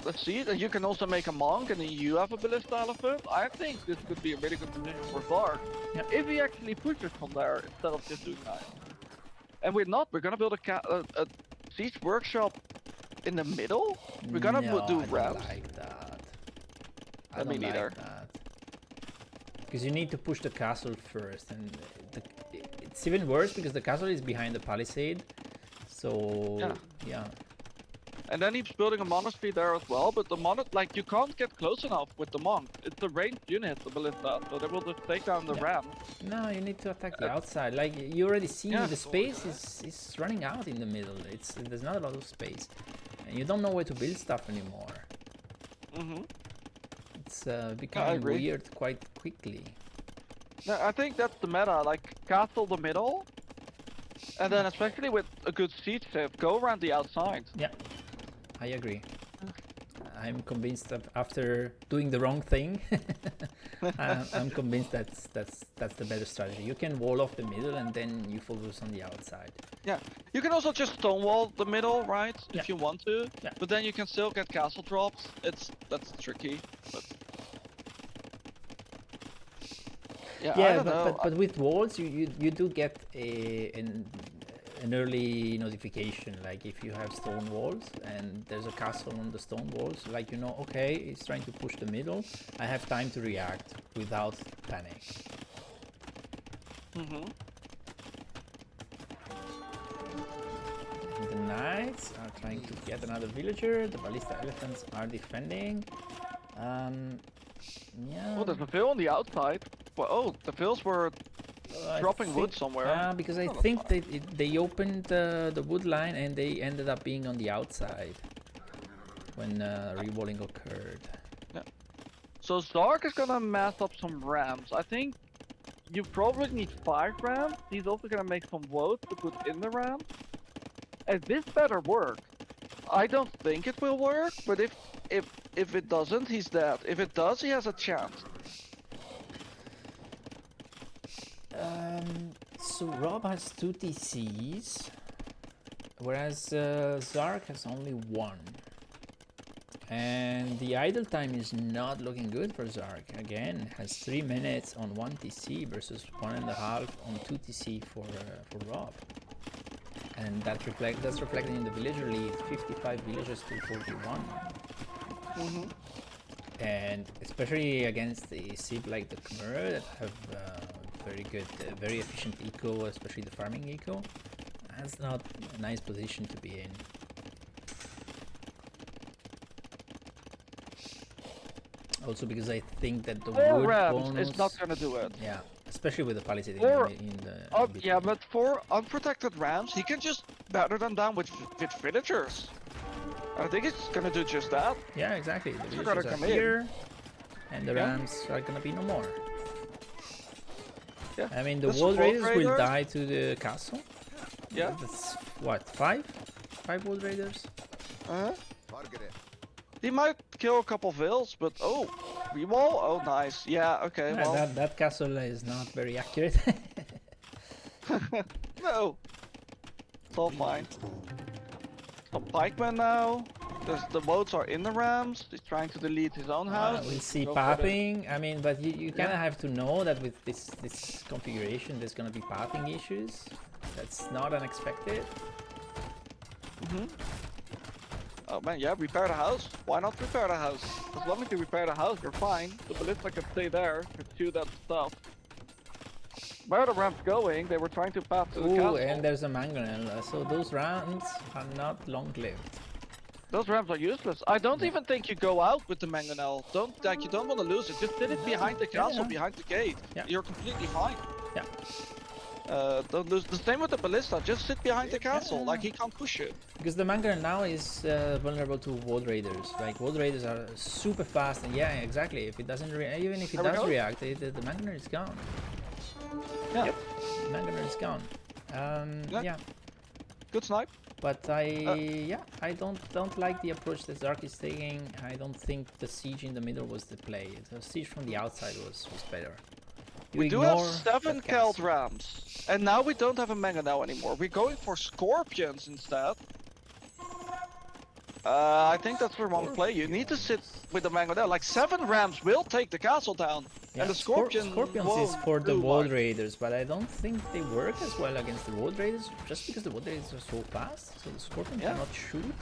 Let's see, and you can also make a monk and then you have a ballista elephant. I think this could be a really good position for Zark. Yeah. If he actually pushes from there instead of just doing that. And we're gonna build a siege workshop in the middle. We're gonna No, do I don't ramps. like that. I Me don't neither. like that. Because you need to push the castle first, and it's even worse because the castle is behind the palisade. So yeah. And then he's building a monastery there as well, but the like you can't get close enough with the monk. It's a ranged unit, the ballista, so they will just take down the Yeah. ram. No, you need to attack the outside. Like you already see, Yeah. the space is running out in the middle. There's not a lot of space, and you don't know where to build stuff anymore. Mm-hmm. It's becoming agree. weird quite quickly. No, I think that's the meta. Like castle the middle, and then especially with a good siege tip, go around the outside. Yeah, I agree. I'm convinced that after doing the wrong thing, I'm convinced that's the better strategy. You can wall off the middle and then you focus on the outside. Yeah, you can also just stonewall the middle, right? Yeah. If you want to. Yeah. But then you can still get castle drops. That's tricky. But yeah, I Yeah, don't know. but with walls, you do get an early notification. Like if you have stone walls and there's a castle on the stone walls, like you know, okay, it's trying to push the middle. I have time to react without panic. Mm-hmm. And the knights are trying to get another villager. The ballista elephants are defending. Yeah. Oh, there's a fill on the outside. Well, oh, the fills were I dropping wood think- somewhere. because I Oh, that's think they opened the wood line and they ended up being on the outside when rewalling occurred. So Zark is gonna mass up some rams. I think you probably need 5 rams. He's also gonna make some woads to put in the ram. And this better work. I don't think it will work, but if it doesn't, he's dead. If it does, he has a chance. So Rob has 2 TCs, whereas Zark has only 1. And the idle time is not looking good for Zark. Again, has 3 minutes on 1 TC versus 1.5 on 2 TC for Rob. And that's reflected in the villager lead, 55 villagers to 41. Mm-hmm. And especially against the SIP like the Khmer that have very good, very efficient eco, especially the farming eco, that's not a nice position to be in. Also because I think that the 4 wood rams bonus, is not gonna do it. yeah, especially with the palisade Or- in the Yeah, but for unprotected rams, he can just batter them down with villagers. I think it's gonna do just that. yeah, exactly. The You're gonna villagers are come in. here, and the Yeah. rams are gonna be no more. Yeah. I mean, the There's wall some wall raiders will raiders. die to the castle. Yeah. That's what, 5 wall raiders? Uh-huh. He might kill a couple vills, but oh, rewall? Oh, nice. Yeah, okay, Yeah, well, that castle is not very accurate. no. It's all fine. Some pikemen now. The moats are in the rams. He's trying to delete his own house. We'll see Go for the- pathing. I mean, but you kind of Yeah. have to know that with this configuration, there's gonna be pathing issues. That's not unexpected. Mhm. Oh man, yeah, repair the house. Why not repair the house? As long as you repair the house, you're fine. The ballista can stay there, can shoot that stuff. Where are the ramps going? They were trying to pass to the Ooh, castle. and there's a mangonel. So those rounds are not long-lived. Those ramps are useless. I don't even think you go out with the mangonel. You don't want to lose it. Just sit it behind the castle, yeah. behind the gate. Yeah. You're completely fine. Yeah. Don't lose. The same with the ballista. Just sit behind the castle, Yeah. like he can't push it. Because the mangonel now is vulnerable to wall raiders. Like wall raiders are super fast, and yeah, exactly. If it doesn't, even if it There we does go. react, the mangonel is gone. Yeah. Yep, the mangonel is gone. Yeah. Yeah. Good snipe. But I don't like the approach that Zark is taking. I don't think the siege in the middle was the play. The siege from the outside was better. You We do have ignore 7 that Keld castle. rams, and now we don't have a mangonel anymore. We're going for scorpions instead. I think that's the wrong play. You need to sit with the mangonel. Like 7 rams will take the castle down, and the scorpions Scorpions is won't for the do wall much. raiders, but I don't think they work as well against the wall raiders, just because the wall raiders are so fast. So the scorpion Yeah. cannot shoot.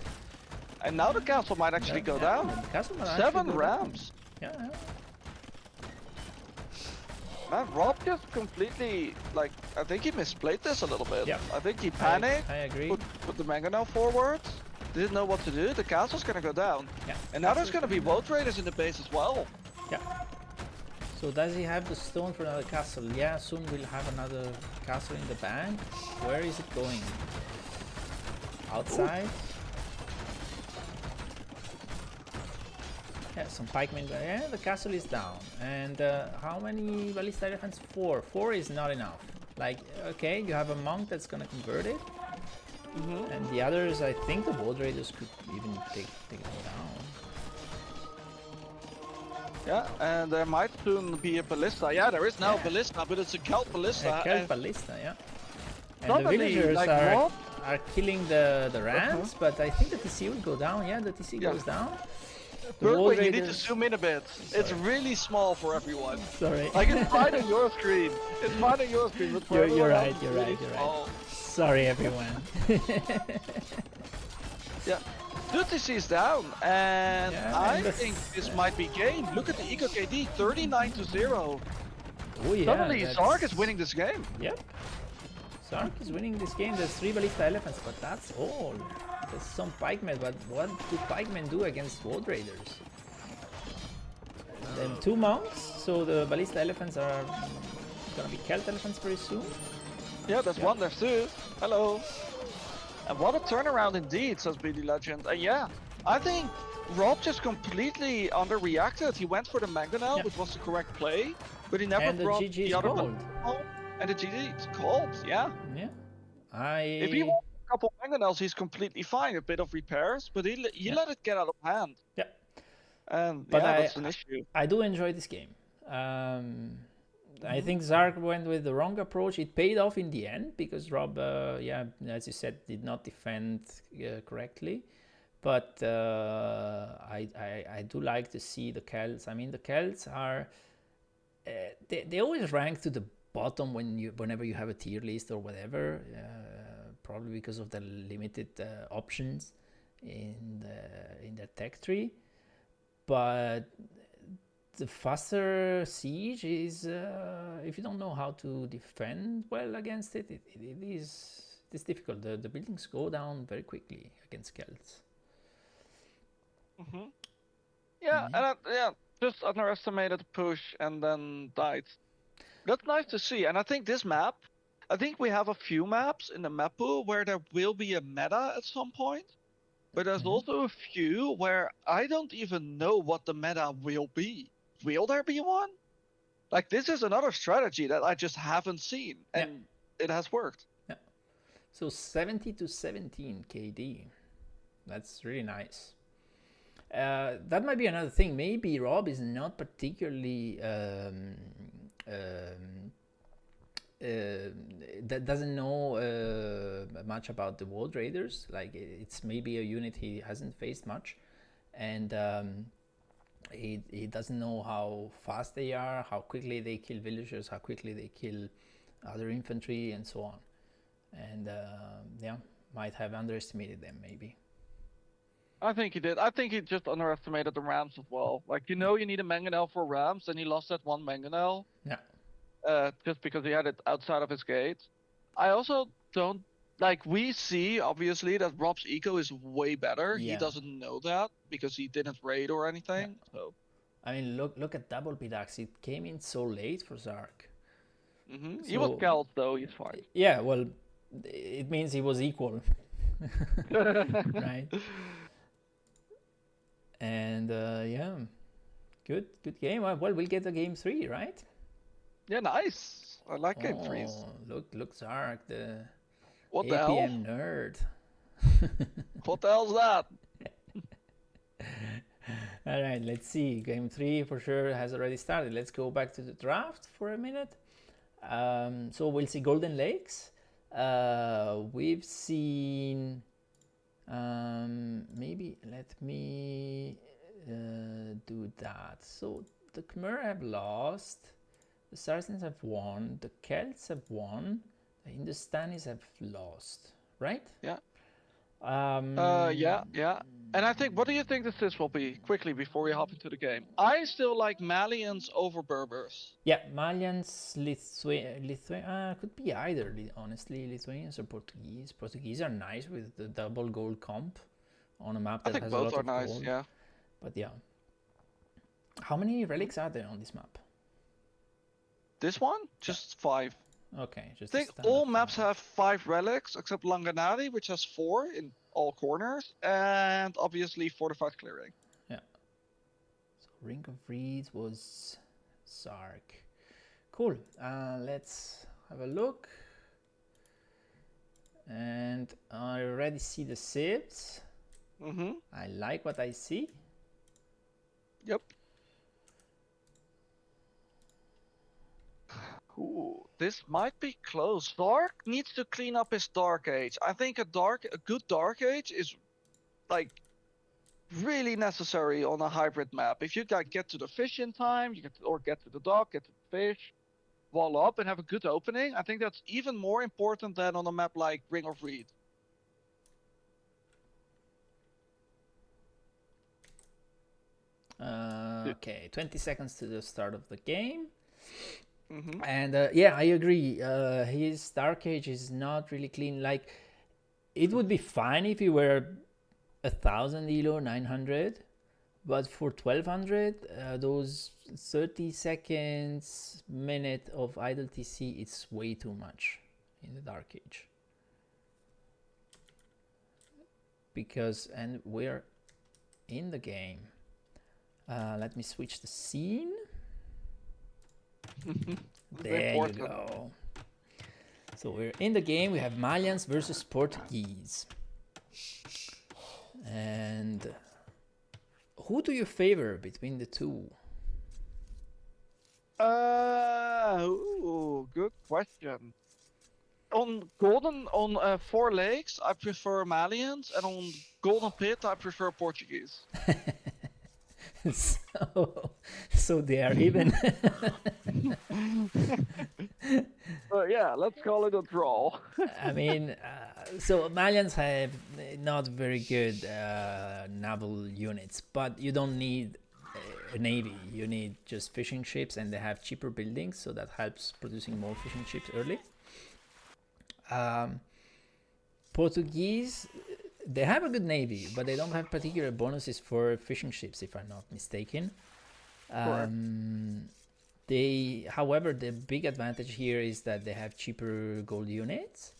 And now the castle might actually go Yeah, down. the castle might actually 7 go down. rams. Yeah. Man, Rob just completely, like, I think he misplayed this a little bit. Yeah. I think he panicked, I agree. put the mangonel forward, didn't know what to do. The castle's gonna go down. Yeah. And now there's Castle's gonna be going down. boat raiders in the base as well. Yeah. So does he have the stone for another castle? Yeah, soon we'll have another castle in the bank. Where is it going? Outside? Yeah, some pikemen. Yeah, the castle is down. And how many ballista elephants? 4. 4 is not enough. Like, okay, you have a monk that's gonna convert it. And the others, I think the World Raiders could even take them down. Yeah, and there might soon be a ballista. Yeah, there is now a ballista, but it's a Celt ballista. A Celt ballista, yeah. And Probably, the villagers like, are killing the rams, but I think the TC will go down. Yeah, the TC goes down. The World Bergwijn, you need to Raiders... zoom in a bit. It's really small for everyone. Sorry. Like, it's fine on your screen. It's fine on your screen, but for You're everyone else, right, it's you're really right, you're small. right. Sorry, everyone. Yeah. TC is down, and Yeah, I and think this might be game. Look at the Eco KD, 39-0. Oh yeah. Suddenly, Zark is winning this game. Yep. Zark is winning this game. There's 3 ballista elephants, but that's all. There's some pikemen, but what do pikemen do against World Raiders? Then 2 monks, so the ballista elephants are gonna be Celt elephants very soon. Yeah, there's one, there's 2. Hello. And what a turnaround indeed, says BD Legend. Yeah, I think rOB just completely underreacted. He went for the Mangonel, which was the correct play, but he never And the brought GG the is other gold. one. And the GG is cold, yeah. Yeah. If he wants a couple Mangonels, he's completely fine. A bit of repairs, but he let it get out of hand. Yeah. And But yeah, that's an issue. I do enjoy this game. I think Zark went with the wrong approach. It paid off in the end because rOB, yeah, as you said, did not defend correctly. But I do like to see the Celts. I mean, the Celts are they always rank to the bottom whenever you have a tier list or whatever. Probably because of the limited options in the tech tree. But the faster siege is, if you don't know how to defend well against it, it's difficult. The buildings go down very quickly against Celts. Yeah, and just underestimated the push and then died. That's nice to see. And I think this map, I think we have a few maps in the map pool where there will be a meta at some point. But there's also a few where I don't even know what the meta will be. Will there be one? Like, this is another strategy that I just haven't seen, and it has worked. Yeah. So 70-17 KD. That's really nice. That might be another thing. Maybe rOB is not particularly that doesn't know much about the World Raiders. Like, it's maybe a unit he hasn't faced much, and he doesn't know how fast they are, how quickly they kill villagers, how quickly they kill other infantry, and so on. And yeah, might have underestimated them maybe. I think he did. I think he just underestimated the Rams as well. Like, you need a Mangonel for Rams, and he lost that one Mangonel. Yeah. Just because he had it outside of his gate. I also don't like. We see obviously that rOB's eco is way better. Yeah. He doesn't know that because he didn't raid or anything. Yeah. So I mean, look at double Bidax. It came in so late for Zark. He was Celt though. He's fine. Yeah, well, it means he was equal, right? And yeah, good game. Well, we'll get a game 3, right? Yeah, nice. I like game 3s. Look, Zark, the What the hell? APM nerd. What the hell's that? All right, let's see. Game 3 for sure has already started. Let's go back to the draft for a minute. So we'll see Golden Lakes. We've seen. Maybe let me do that. So the Khmer have lost. The Saracens have won, the Celts have won, the Hindustanis have lost, right? Yeah. Yeah. And I think, what do you think this will be, quickly, before we hop into the game? I still like Malians over Berbers. Yeah, Malians, could be either, honestly, Lithuanians or Portuguese. Portuguese are nice with the double gold comp on a map that has a lot of gold. I think both are nice, yeah. But yeah. How many relics are there on this map? This one? Just 5. Okay, just I think all maps have 5 relics, except Langanari, which has 4 in all corners, and obviously fortified clearing. Yeah. Ring of Reeds was Zark. Cool. Let's have a look. And I already see the sieves. I like what I see. Yep. Ooh, this might be close. Zark needs to clean up his Dark Age. I think a good Dark Age is like really necessary on a hybrid map. If you get to the fish in time, or get to the dock, get to the fish, wall up, and have a good opening, I think that's even more important than on a map like Ring of Reed. Okay, 20 seconds to the start of the game. And yeah, I agree. His Dark Age is not really clean. Like, it would be fine if he were 1000 elo, 900, but for 1200, those 30 seconds, minute of idle TC, it's way too much in the Dark Age. Because, and we're in the game. Let me switch the scene. There you go. So we're in the game. We have Malians versus Portuguese. And who do you favor between the two? Good question. On Golden, on Four Lakes, I prefer Malians, and on Golden Pit, I prefer Portuguese. So they are even. Yeah, let's call it a draw. I mean, so Malians have not very good naval units, but you don't need a navy. You need just fishing ships, and they have cheaper buildings, so that helps producing more fishing ships early. Portuguese, they have a good navy, but they don't have particular bonuses for fishing ships, if I'm not mistaken. However, the big advantage here is that they have cheaper gold units,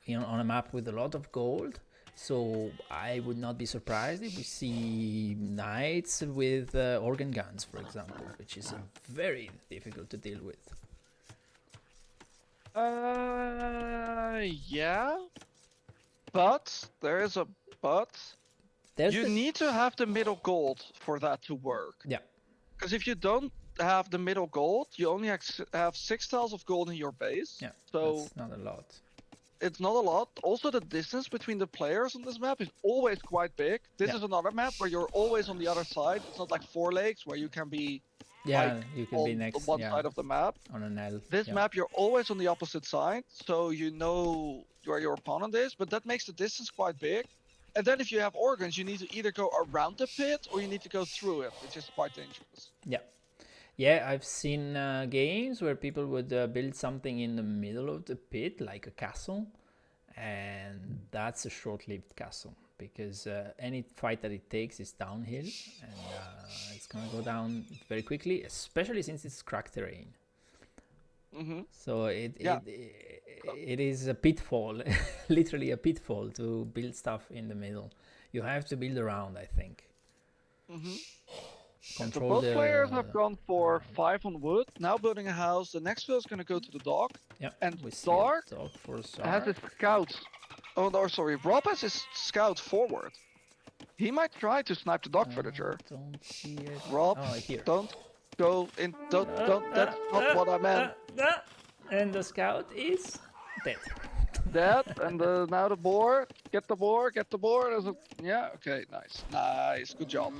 on a map with a lot of gold. So I would not be surprised if we see knights with organ guns, for example, which is very difficult to deal with. Yeah, but there is a but. You need to have the middle gold for that to work. Yeah. Because if you don't have the middle gold, you only have 6 tiles of gold in your base. Yeah. So that's not a lot. It's not a lot. Also, the distance between the players on this map is always quite big. This is another map where you're always on the other side. It's not like Four Lakes where you can be you can be next on one side of the map. On an L. This map, you're always on the opposite side, so you know where your opponent is, but that makes the distance quite big. And then if you have organs, you need to either go around the pit or you need to go through it, which is quite dangerous. Yeah. Yeah, I've seen games where people would build something in the middle of the pit, like a castle, and that's a short-lived castle, because any fight that it takes is downhill, and it's gonna go down very quickly, especially since it's cracked terrain. So it is a pitfall, literally a pitfall to build stuff in the middle. You have to build around, I think. So both players have gone for 5 on wood, now building a house. The next field is going to go to the dock. Yeah, and Zark has his scouts. Oh, no, sorry. rOB has his scout forward. He might try to snipe the dock furniture. Don't see it. rOB, don't go in. Don't. That's not what I meant. And the scout is dead. Dead, and now the board. Get the board. Yeah, okay, nice. Good job.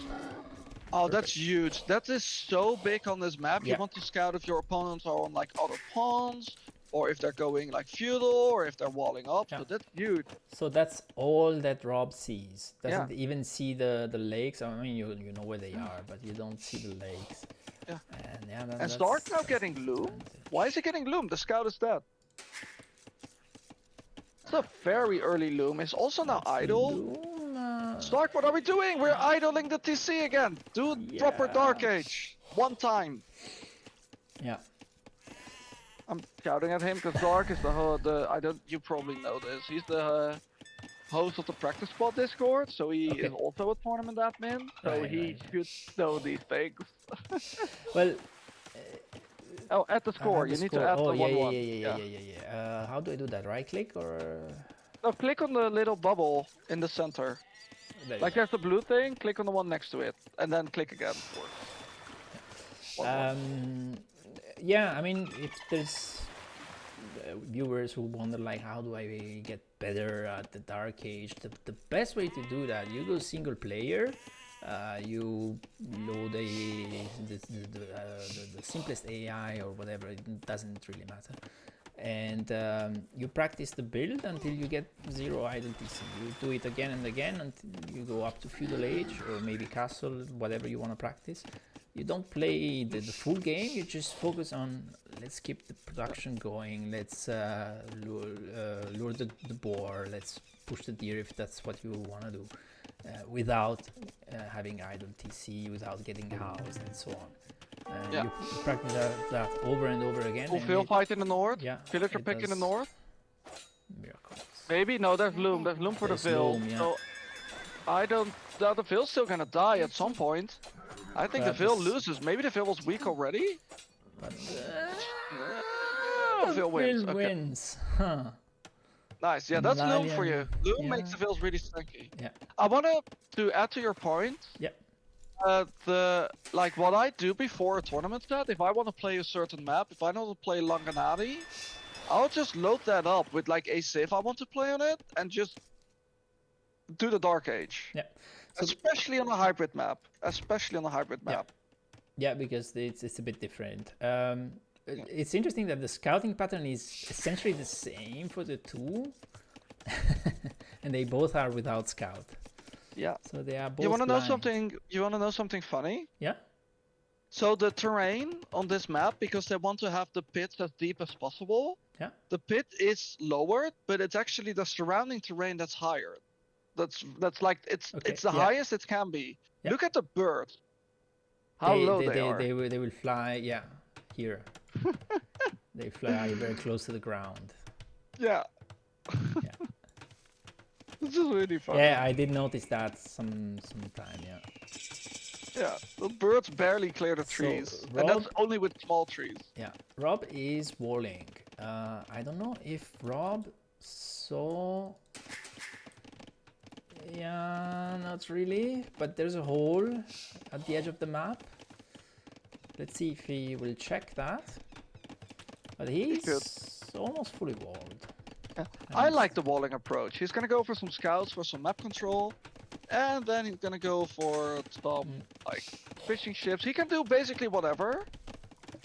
Oh, that's huge. That is so big on this map. You want to scout if your opponents are on like other pawns, or if they're going like feudal, or if they're walling up. So that's huge. So that's all that rOB sees. Doesn't even see the lakes. I mean, you know where they are, but you don't see the lakes. Yeah. And Zark now getting loom. Why is he getting loom? The scout is dead. It's a very early loom. It's also now idle. Zark, what are we doing? We're idling the TC again. Do proper Dark Age. One time. Yeah. I'm shouting at him because Zark is you probably know this. He's the host of the practice squad Discord, so he Okay. is also a tournament admin. So Right, he right. should know these things. Well, Oh, add the score. the You need score. to add Oh, the yeah, 1-1. yeah. How do I do that? Right click or? No, click on the little bubble in the center. There you Like go. there's a blue thing, click on the one next to it, and then click again. Yeah, I mean, if there's viewers who wonder like, how do I get better at the Dark Age? The best way to do that, you go single player. You load the simplest AI or whatever. It doesn't really matter. And you practice the build until you get 0 idle TC. You do it again and again until you go up to feudal age or maybe castle, whatever you want to practice. You don't play the full game, you just focus on, let's keep the production going, let's lure the boar, let's push the deer if that's what you want to do, without having idle TC, without getting housed and so on. You practice that over and over again. Fulfill fight in the north. Yeah, Villager it pick in the does north. miracles. Maybe no, there's loom. There's loom for There's the Vil. loom, yeah. So I don't. The Vil's still gonna die at some point. I think the But Vil this- loses. Maybe the Vil was weak already. But Oh, Vil wins. Will Okay. wins. Huh. Nice. Yeah, that's loom for you. Malian, Loom makes yeah. the Vils really stinky. Yeah. I wanna to add to your point. Yep. What I do before a tournament set, if I want to play a certain map, if I want to play Langanadi, I'll just load that up with like a Civ I want to play on it and just do the Dark Age. Yeah. So Especially on a hybrid map. Especially on a hybrid Yeah. map. yeah, because it's a bit different. It's interesting that the scouting pattern is essentially the same for the two, and they both are without scout. Yeah. So they are both. You want to know blind. something? You want to know something funny? Yeah. So the terrain on this map, because they want to have the pits as deep as possible, Yeah. the pit is lowered, but it's actually the surrounding terrain that's higher. That's like it's Okay, the yeah. highest it can be. Yeah. Look at the birds. How low they are. They will fly. Yeah. Here. They fly very close to the ground. Yeah. Yeah. This is really fun. Yeah, I did notice that sometime. Yeah. Yeah. The birds barely clear the So, trees, and Rob- that's only with small trees. Yeah, Rob is walling. I don't know if Rob saw. Yeah, not really. But there's a hole at the edge of the map. Let's see if he will check that. But he's almost fully walled. Yeah. I like the walling approach. He's gonna go for some scouts for some map control, and then he's gonna go for some like fishing ships. He can do basically whatever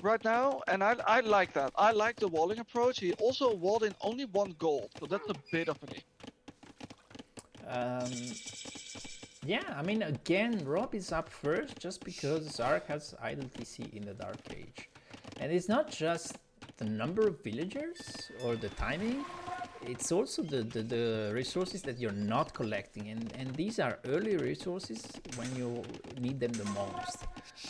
right now, and I like that. I like the walling approach. He also walled in only 1 gold, so that's a bit of an. Yeah, I mean, again, Rob is up first just because Zark has idle TC in the Dark Age. And it's not just the number of villagers or the timing, it's also the resources that you're not collecting. And these are early resources when you need them the most.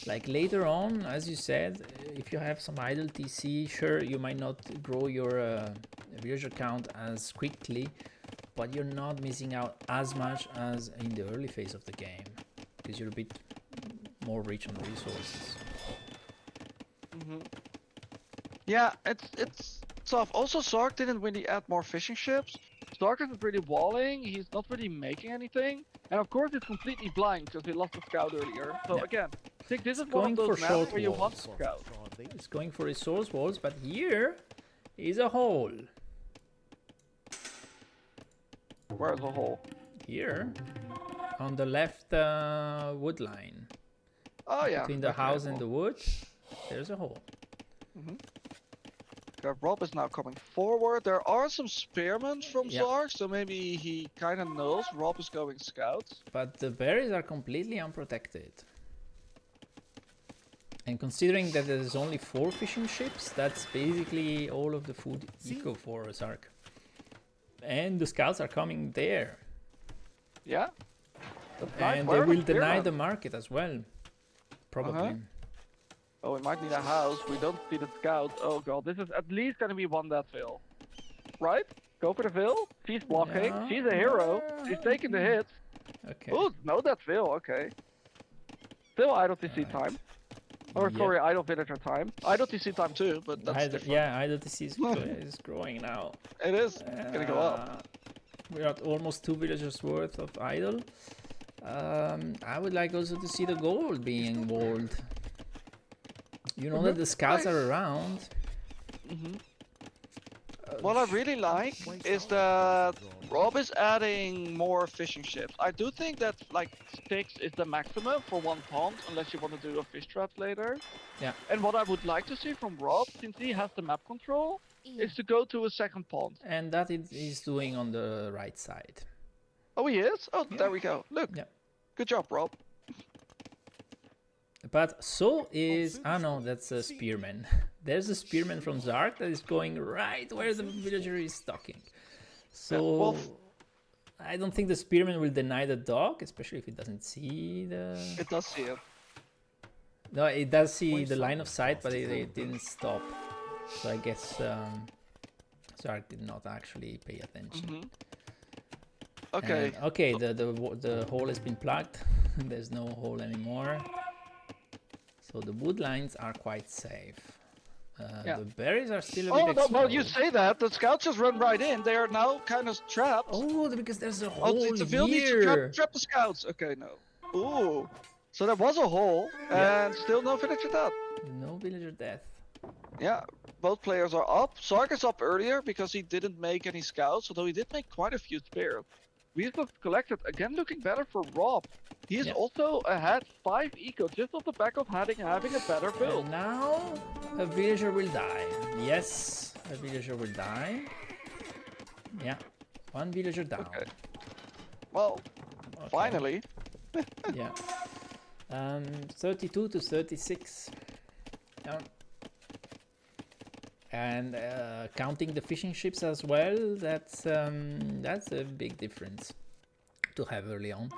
Like later on, as you said, if you have some idle TC, sure, you might not grow your villager count as quickly, but you're not missing out as much as in the early phase of the game, because you're a bit more rich on resources. Yeah, it's tough. Also, Zark didn't really add more fishing ships. Zark isn't really walling. He's not really making anything, and of course, he's completely blind because he lost the scout earlier. So Yeah. again, I think this is It's one going of those for maps short where you want walls. to scout. It's going for resource walls, but here is a hole. Where's the hole? Here, on the left wood line, Oh yeah. between the definitely a house and hole. the wood, there's a hole. Okay, Rob is now coming forward. There are some spearmen from Yeah. Zark, so maybe he kind of knows Rob is going scouts. But the berries are completely unprotected. And considering that there's only 4 fishing ships, that's basically all of the food eco for Zark. And the scouts are coming there. Yeah. That's nice. And Where they are the will deny spearmen? the market as well. Probably. Oh, we might need a house. We don't see the scout. Oh god, this is at least gonna be one that fail. Right? Go for the Vil. She's blocking. Yeah, She's a hero. She's taking the hits. Okay. Oh, no, that's Vil. Okay. Still idle TC time. Or Yeah. sorry, idle villager time. Idle TC time too, but that's different. Yeah, IDOTC is growing now. It is gonna go up. We're at almost 2 villagers worth of idle. I would like also to see the gold being walled. You know that the scouts are around. What I really like is that rOB is adding more fishing ships. I do think that like 6 is the maximum for one pond, unless you want to do a fish trap later. Yeah. And what I would like to see from rOB, since he has the map control, is to go to a second pond. And that he's doing on the right side. Oh, he is? Oh, Yeah. there we go. Look. Yeah. Good job, rOB. But so is... Ah no, that's a spearman. There's a spearman from Zark that is going right where the villager is stalking. So... well, I don't think the spearman will deny the dog, especially if it doesn't see the... It does see it. No, it does see the line of sight, but it didn't stop. So I guess Zark did not actually pay attention. Okay. And, okay, the hole has been plugged. There's no hole anymore. So the wood lines are quite safe. Yeah. The berries are still a Oh, bit no, exposed. well, you say that. The scouts just run right in. They are now kind of trapped. Oh, because there's a Oh, hole it's a Vil needs to here. trap the scouts. Okay, no. Ooh. So there was a hole, and still no villager dead. No villager death. Yeah, both players are up. Zark is up earlier because he didn't make any scouts, although he did make quite a few spears. We've collected, again looking better for rOB. He is also ahead 5 eco, just off the back of having a better build. And now a villager will die. Yes, a villager will die. Yeah, one villager down. Okay. Well, finally. Yeah. 32 to 36. Yeah. And counting the fishing ships as well, that's a big difference to have early on.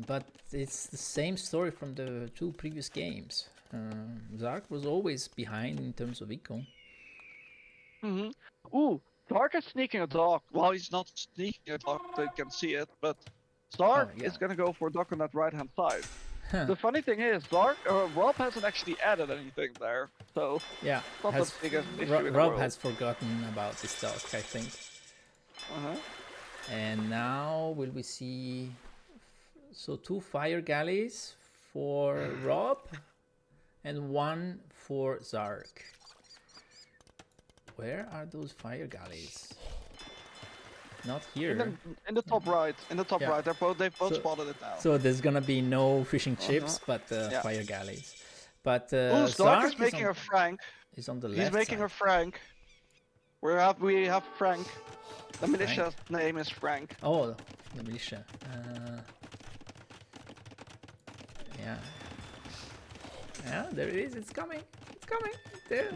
But it's the same story from the 2 previous games. Zark was always behind in terms of eco. Ooh, Zark is sneaking a dog. Well, he's not sneaking a dog, they can see it, but Zark is gonna go for a dog on that right-hand side. The funny thing is, rOB hasn't actually added anything there, so yeah, not the biggest issue in the rOB world. has forgotten about this dog, I think. And now will we see? So 2 fire galleys for rOB and 1 for Zark. Where are those fire galleys? Not here. In the top right, right. They've both So- spotted it now. So there's gonna be no fishing chips, but fire galleys. But Ooh, Zark is making on, a Frank. is on the left He's making side. a Frank. We have Frank. The militia's name is Frank. Oh, the militia. Yeah. Yeah, there it is. It's coming. It's coming. There.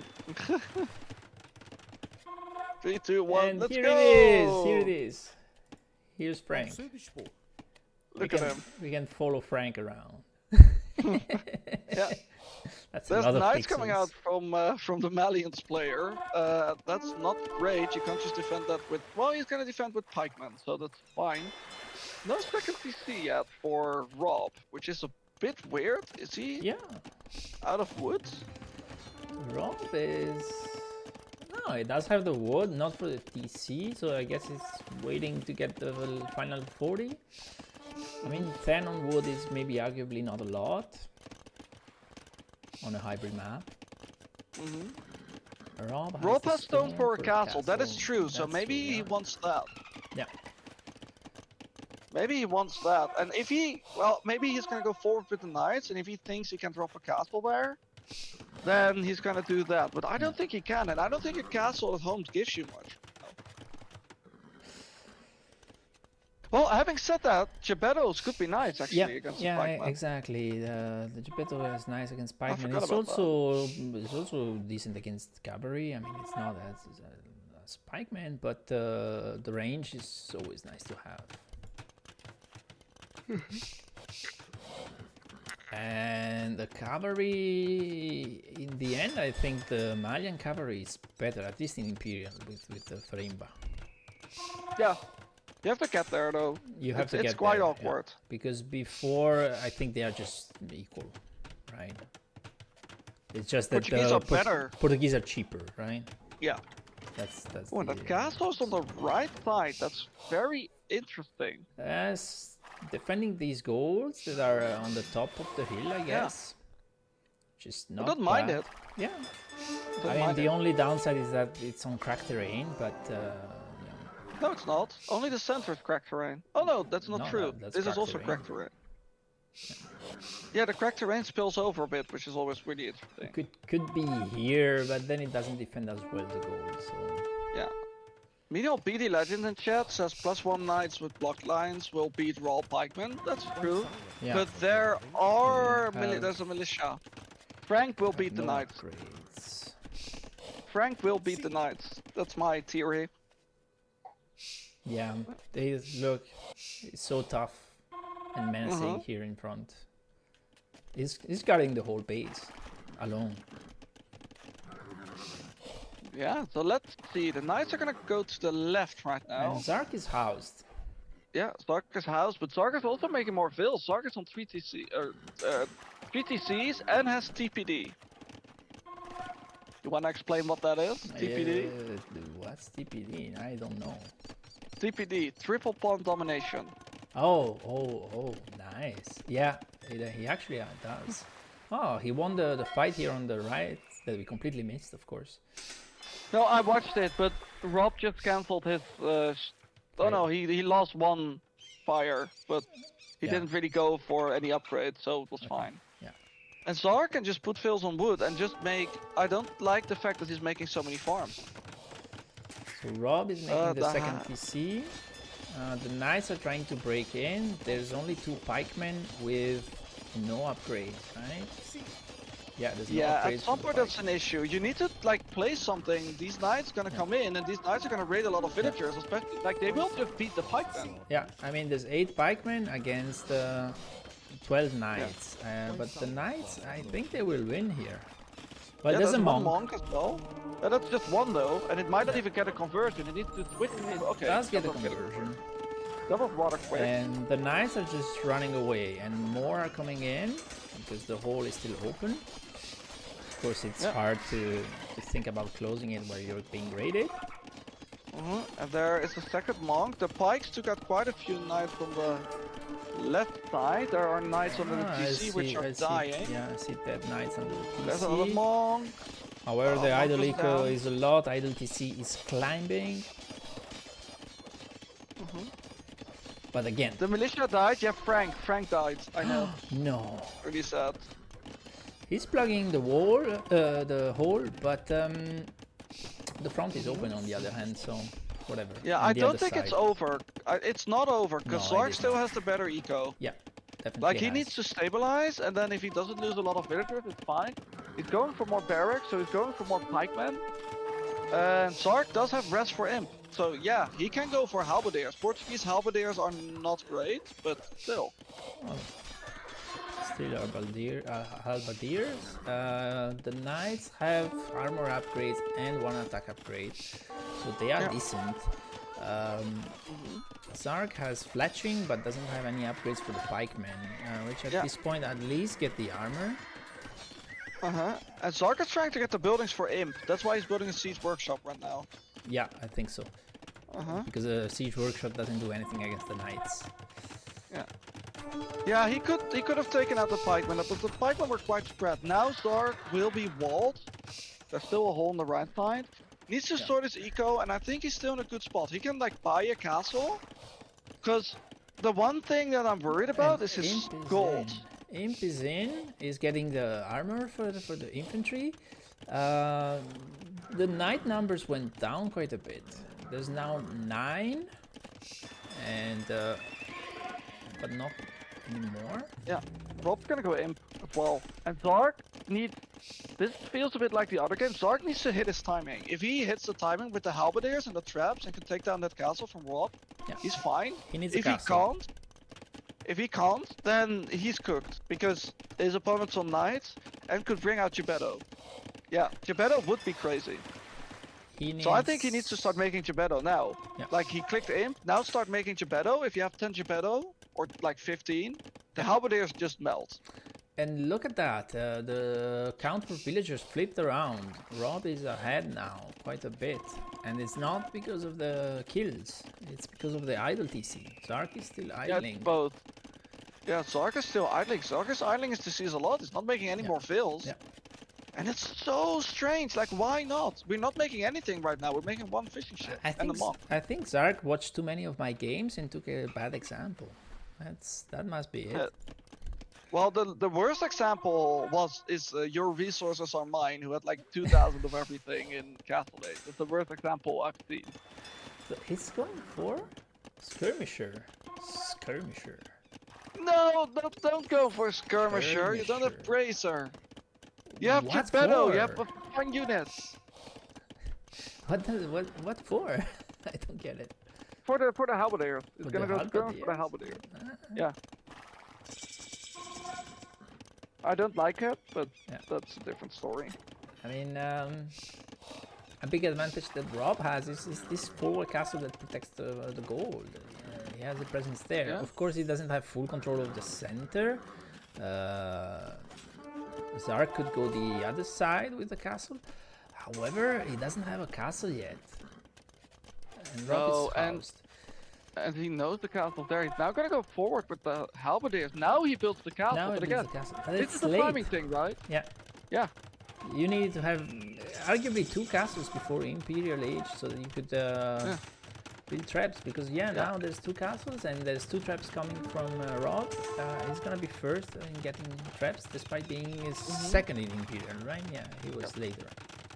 3, 2, 1, And let's here go! it is. Here it is. Here's Frank. Look at him. We can follow Frank around. Yeah. That's There's a lot of knights coming pixels. out from the Malians player. That's not great. You can't just defend that with... Well, he's gonna defend with pikemen, so that's fine. No second CC yet for rOB, which is a bit weird. Is he Yeah. out of woods? rOB is... No, it does have the wood, not for the TC, so I guess it's waiting to get the final 40. I mean, 10 on wood is maybe arguably not a lot on a hybrid map. rOB the has stone for a the castle. That is true, so That's maybe true, he yeah. wants that. Yeah. Maybe he wants that. And if he... Well, maybe he's gonna go forward with the knights, and if he thinks he can drop a castle there, then he's gonna do that. But I don't think he can, and I don't think a castle at home gives you much. Well, having said that, Gebettos could be nice actually against the pikemen. exactly. The Geppetto is nice against pikemen. forgot It's about also decent against cavalry. I mean, it's not as pikemen, but the range is always nice to have. And the cavalry, in the end, I think the Malian cavalry is better, at least in Imperial, with the Farimba. Yeah. You have to get there though. You have to get It's quite there, awkward. yeah. Because before, I think they are just equal, right? It's just that Portuguese are better. Portuguese are cheaper, right? Yeah. That's Oh, and that castle's on the right side. That's very interesting. As defending these goals that are on the top of the hill, I guess. Just not I don't mind bad. it. Yeah. Don't I mean, mind the it. only downside is that it's on cracked terrain, but yeah. No, it's not. Only the center is cracked terrain. Oh no, that's not No, true. that's This is cracked also terrain. cracked terrain. Yeah, the cracked terrain spills over a bit, which is always really interesting. Could be here, but then it doesn't defend as well the goal. So Yeah. Medial BD Legend in chat says +1 knights with block lines will beat raw pikemen. That's true. yeah. But there are have- there's a militia. Frank will beat the no knights. upgrades. Frank will beat the knights. That's my theory. Yeah, they look it's so tough and menacing here in front. He's guarding the whole base alone. Yeah, so let's see. The knights are gonna go to the left right now. And Zark is housed. Yeah, Zark is house, but Zark is also making more vills. Zark is on 3 TCs and has TPD. You wanna explain what that is? TPD? What's TPD? I don't know. TPD, triple pawn domination. Oh, nice. Yeah, he actually does. Oh, he won the fight here on the right that we completely missed, of course. No, I watched it, but Rob just cancelled his. Oh no, he lost one fire, but he Yeah. didn't really go for any upgrades, so it was fine. Yeah. And Zark can just put fills on wood and just make. I don't like the fact that he's making so many farms. So Rob is making the the second ha- PC. The knights are trying to break in. There's only 2 pikemen with no upgrades, right? Yeah, there's no Yeah, upgrades. at some for the point that's pikemen. an issue. You need to like play something. These knights gonna come in, and these knights are gonna raid a lot of villagers, especially like they will just beat the pikemen. Yeah, I mean there's 8 pikemen against 12 knights, but the knights, I think they will win here. Well, Yeah, there's a one monk. as well. That's just one though, and it might not even get a conversion. It needs to switch. Okay, Does get a that was good. conversion. That was rather quick. And the knights are just running away, and more are coming in because the hole is still open. Of course, it's hard to think about closing it while you're being raided. And there is a second monk. The pikes took out quite a few knights from the left side. There are knights under the TC which are dying. Yeah, I see dead knights under the There's another TC. monk. However, the monk idle is eco down. is a lot. Idle TC is climbing. But again, The militia died. Yeah, Frank died. I know. no. Really sad. He's plugging the wall, the hole, but the front is open on the other hand, so whatever. Yeah, On I the don't other think it's side. over. It's not over because No, it Zark is still not. has the better eco. Yeah, definitely. Like he has. needs to stabilize, and then if he doesn't lose a lot of villagers, it's fine. He's going for more barracks, so he's going for more pikemen. And Zark does have rest for imp, so yeah, he can go for halberdiers. Portuguese halberdiers are not great, but still. Still halberdiers. The knights have armor upgrades and 1 attack upgrade, so they are Yeah. decent. Zark has fletching but doesn't have any upgrades for the pikemen, which at Yeah. this point at least get the armor. And Zark is trying to get the buildings for imp. That's why he's building a siege workshop right now. Yeah, I think so. Because a siege workshop doesn't do anything against the knights. Yeah, he could have taken out the pikemen, but the pikemen were quite spread. Now Zark will be walled. There's still a hole on the right side. Needs to sort his eco, and I think he's still in a good spot. He can like buy a castle, because the one thing that I'm worried about And is his Imp is gold. in. Imp is in, is getting the armor for the infantry. The knight numbers went down quite a bit. There's now 9, and but not anymore. Yeah, Rob's gonna go imp as well. And Zark needs. This feels a bit like the other game. Zark needs to hit his timing. If he hits the timing with the halberdiers and the traps and can take down that castle from Rob, Yeah. he's fine. He needs a If castle. he can't, If he can't, then he's cooked because his opponent's on knights and could bring out Gebetto. Yeah, Gebetto would be crazy. So I think he needs to start making Gebetto now. Yeah. Like he clicked imp, now start making Gebetto. If you have 10 Gebetto or like 15, the halberdiers just melt. And look at that, the count for villagers flipped around. Rob is ahead now, quite a bit. And it's not because of the kills, it's because of the idle TC. Zark is still Yeah, idling. it's both. Yeah, Zark is still idling. Zark is idling his disease a lot. He's not making any more fills. Yeah. And it's so strange. Like, why not? We're not making anything right now. We're making one fishing ship and a mob. I think Zark watched too many of my games and took a bad example. That must be it. Yeah. Well, the worst example is your resources are mine, who had like 2,000 of everything in Castle Age. That's the worst example I've seen. So he's going for Skirmisher. Skirmisher. No, don't go for Skirmisher. You don't have Bracer. You have What Gebetto. for? You have a fun unit. What for? I don't get it. For the halberdiers. It's For gonna the go Skirm for the halberdiers. Ah, Yeah. I don't like it, but Yeah. that's a different story. I mean, a big advantage that Rob has is this forward castle that protects the gold. He has a presence there. Yeah. Of course, he doesn't have full control of the center. Zark could go the other side with the castle. However, he doesn't have a castle yet. And Rob No, is and- housed. And he knows the castle's there. He's now gonna go forward with the halberdiers. Now he builds the castle. Now But he again, builds the castle. But this it's is a late. farming thing, right? Yeah. Yeah. You need to have arguably 2 castles before Imperial Age so that you could build traps. Because now there's 2 castles and there's 2 traps coming from Rob. He's gonna be first in getting traps despite being his second in Imperial, right? Yeah, he was later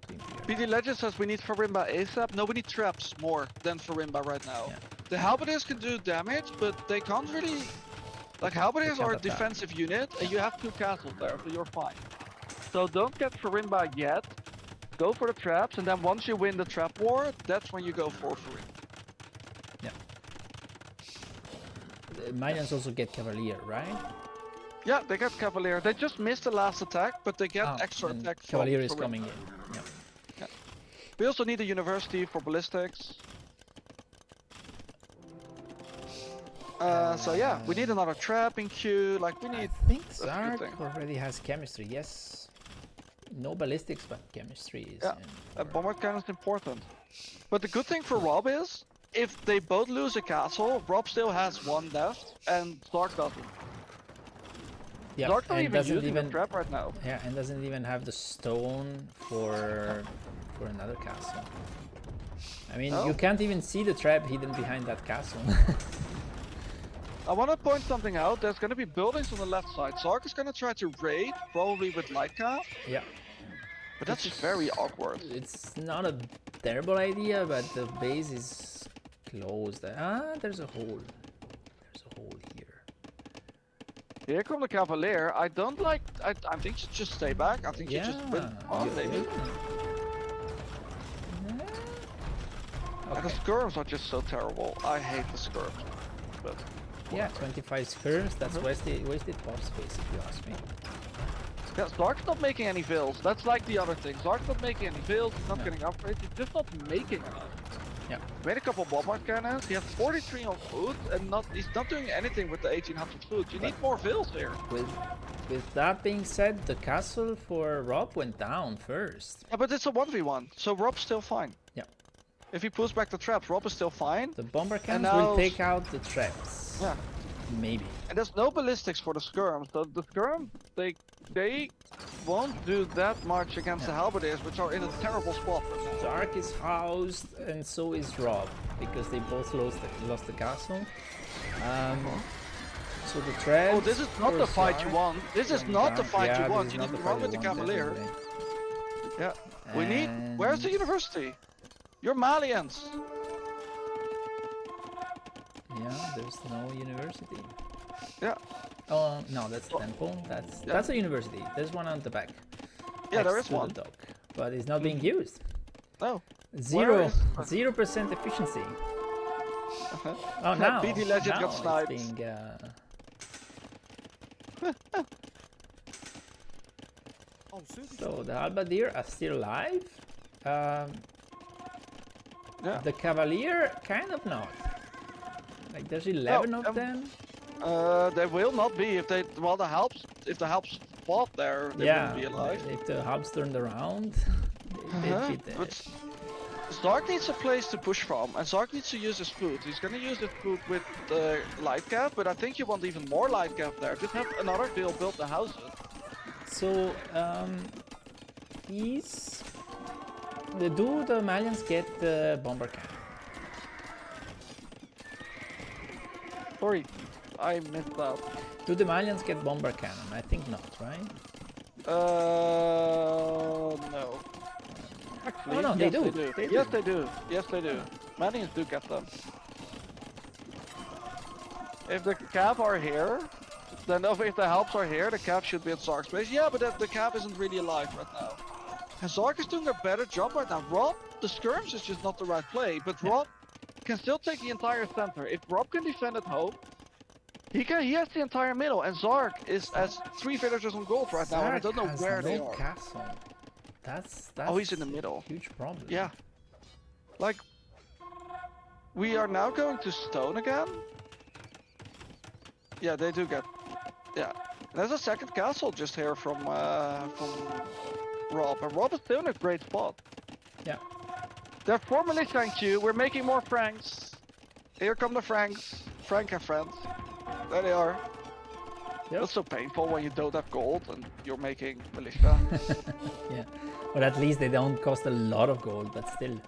to Imperial. BD Legend says we need Farimba ASAP. No, we need traps more than Farimba right now. Yeah. The halberdiers can do damage, but they can't really... Like, halberdiers can't are a attack. defensive unit, and you have 2 castles there, so you're fine. So don't get Farimba yet. Go for the traps, and then once you win the trap war, that's when you go for Farimba. Minions also get Cavalier, right? Yeah, they get Cavalier. They just missed the last attack, but they get extra and attack from Cavalier is Farimba. coming in. Yeah. We also need a university for ballistics. So yeah, we need another trap in queue. Like we need. I think that's a good Zark thing. already has chemistry, yes. No ballistics, but chemistry is Yeah, a bombard cannon is important. But the good thing for Rob is, if they both lose a castle, Rob still has 1 left, and Zark doesn't. yeah, Zark not and even doesn't using even the trap right now. yeah, and doesn't even have the stone for another castle. I mean, Oh. you can't even see the trap hidden behind that castle. I want to point something out. There's going to be buildings on the left side. Zark is going to try to raid, probably with Lightcap, yeah, but that's very awkward. it's not a terrible idea, but the base is closed. There's a hole. There's a hole here. Here come the Cavalier. I don't like. I think you just stay back. I think you just win on, you maybe. win. And the skirms are just so terrible. I hate the skirms. But Yeah, 25 skirms, that's wasted pop space if you ask me. yeah, Zark's not making any fills. That's like the other thing. Zark's not making any fills. He's not No. getting upgrades. He's just not making enough. Yeah. Made a couple bombard cannons. He has 43 on food, and he's not doing anything with the 1800 food. You need more fills here. With that being said, the castle for Rob went down first. Yeah, but it's a 1v1, so Rob's still fine. Yeah. If he pulls back the traps, Rob is still fine. The bomber cannons now- will take out the traps. Yeah. Maybe. And there's no ballistics for the skirms. The skirms, they won't do that much against the halberdiers, which are in a terrible spot. Zark is housed, and so is Rob, because they both lost the castle. So the traps. Oh, this is not for the fight you Zark- want. This is not the fight Yeah, you this want. is You not need to the run fight with the you want, Cavalier. definitely. Yeah. We need. Where's the university? You're Malians. Yeah, there's no university. Yeah. Oh no, that's temple. That's a university. There's one on the back. Yeah, there next is to one. the dock, but it's not being used. No. 0% efficiency. Oh, now BD Legend now got sniped. It's being So the Halberdier are still alive. Yeah. The Cavalier, kind of not. Like there's 11 of them. They will not be if they. Well, if the helps fought there, they wouldn't be alive. If the hubs turned around, they'd be dead. But Zark needs a place to push from, and Zark needs to use his food. He's gonna use his food with the light gap, but I think you want even more light gap there. Just have another deal build the houses. So, do the Malians get the bomber cannon? Sorry, I missed that. Do the Malians get bomber cannon? I think not, right? No. Actually, Oh no, yes, they do. Yes, they do. Yes, they do. Malians do get them. If the cap are here, then if the helps are here, the cap should be at Zark's base. Yeah, but the cap isn't really alive right now. And Zark is doing a better job right now. rOB, the skirms is just not the right play, but rOB can still take the entire center. If rOB can defend at home, he has the entire middle, and Zark is as 3 villagers on gold right now, and I don't know where they are. Castle. That's Oh, he's in the middle. Huge problem. Yeah. Like, we are now going to stone again. Yeah, they do get. Yeah. And there's a second castle just here from rOB, and rOB is still in a great spot. Yeah. They're formally thank you. We're making more Franks. Here come the Franks. Frank and friends. There they are. Yep. That's so painful when you don't have gold and you're making militia. Yeah. But at least they don't cost a lot of gold, but still.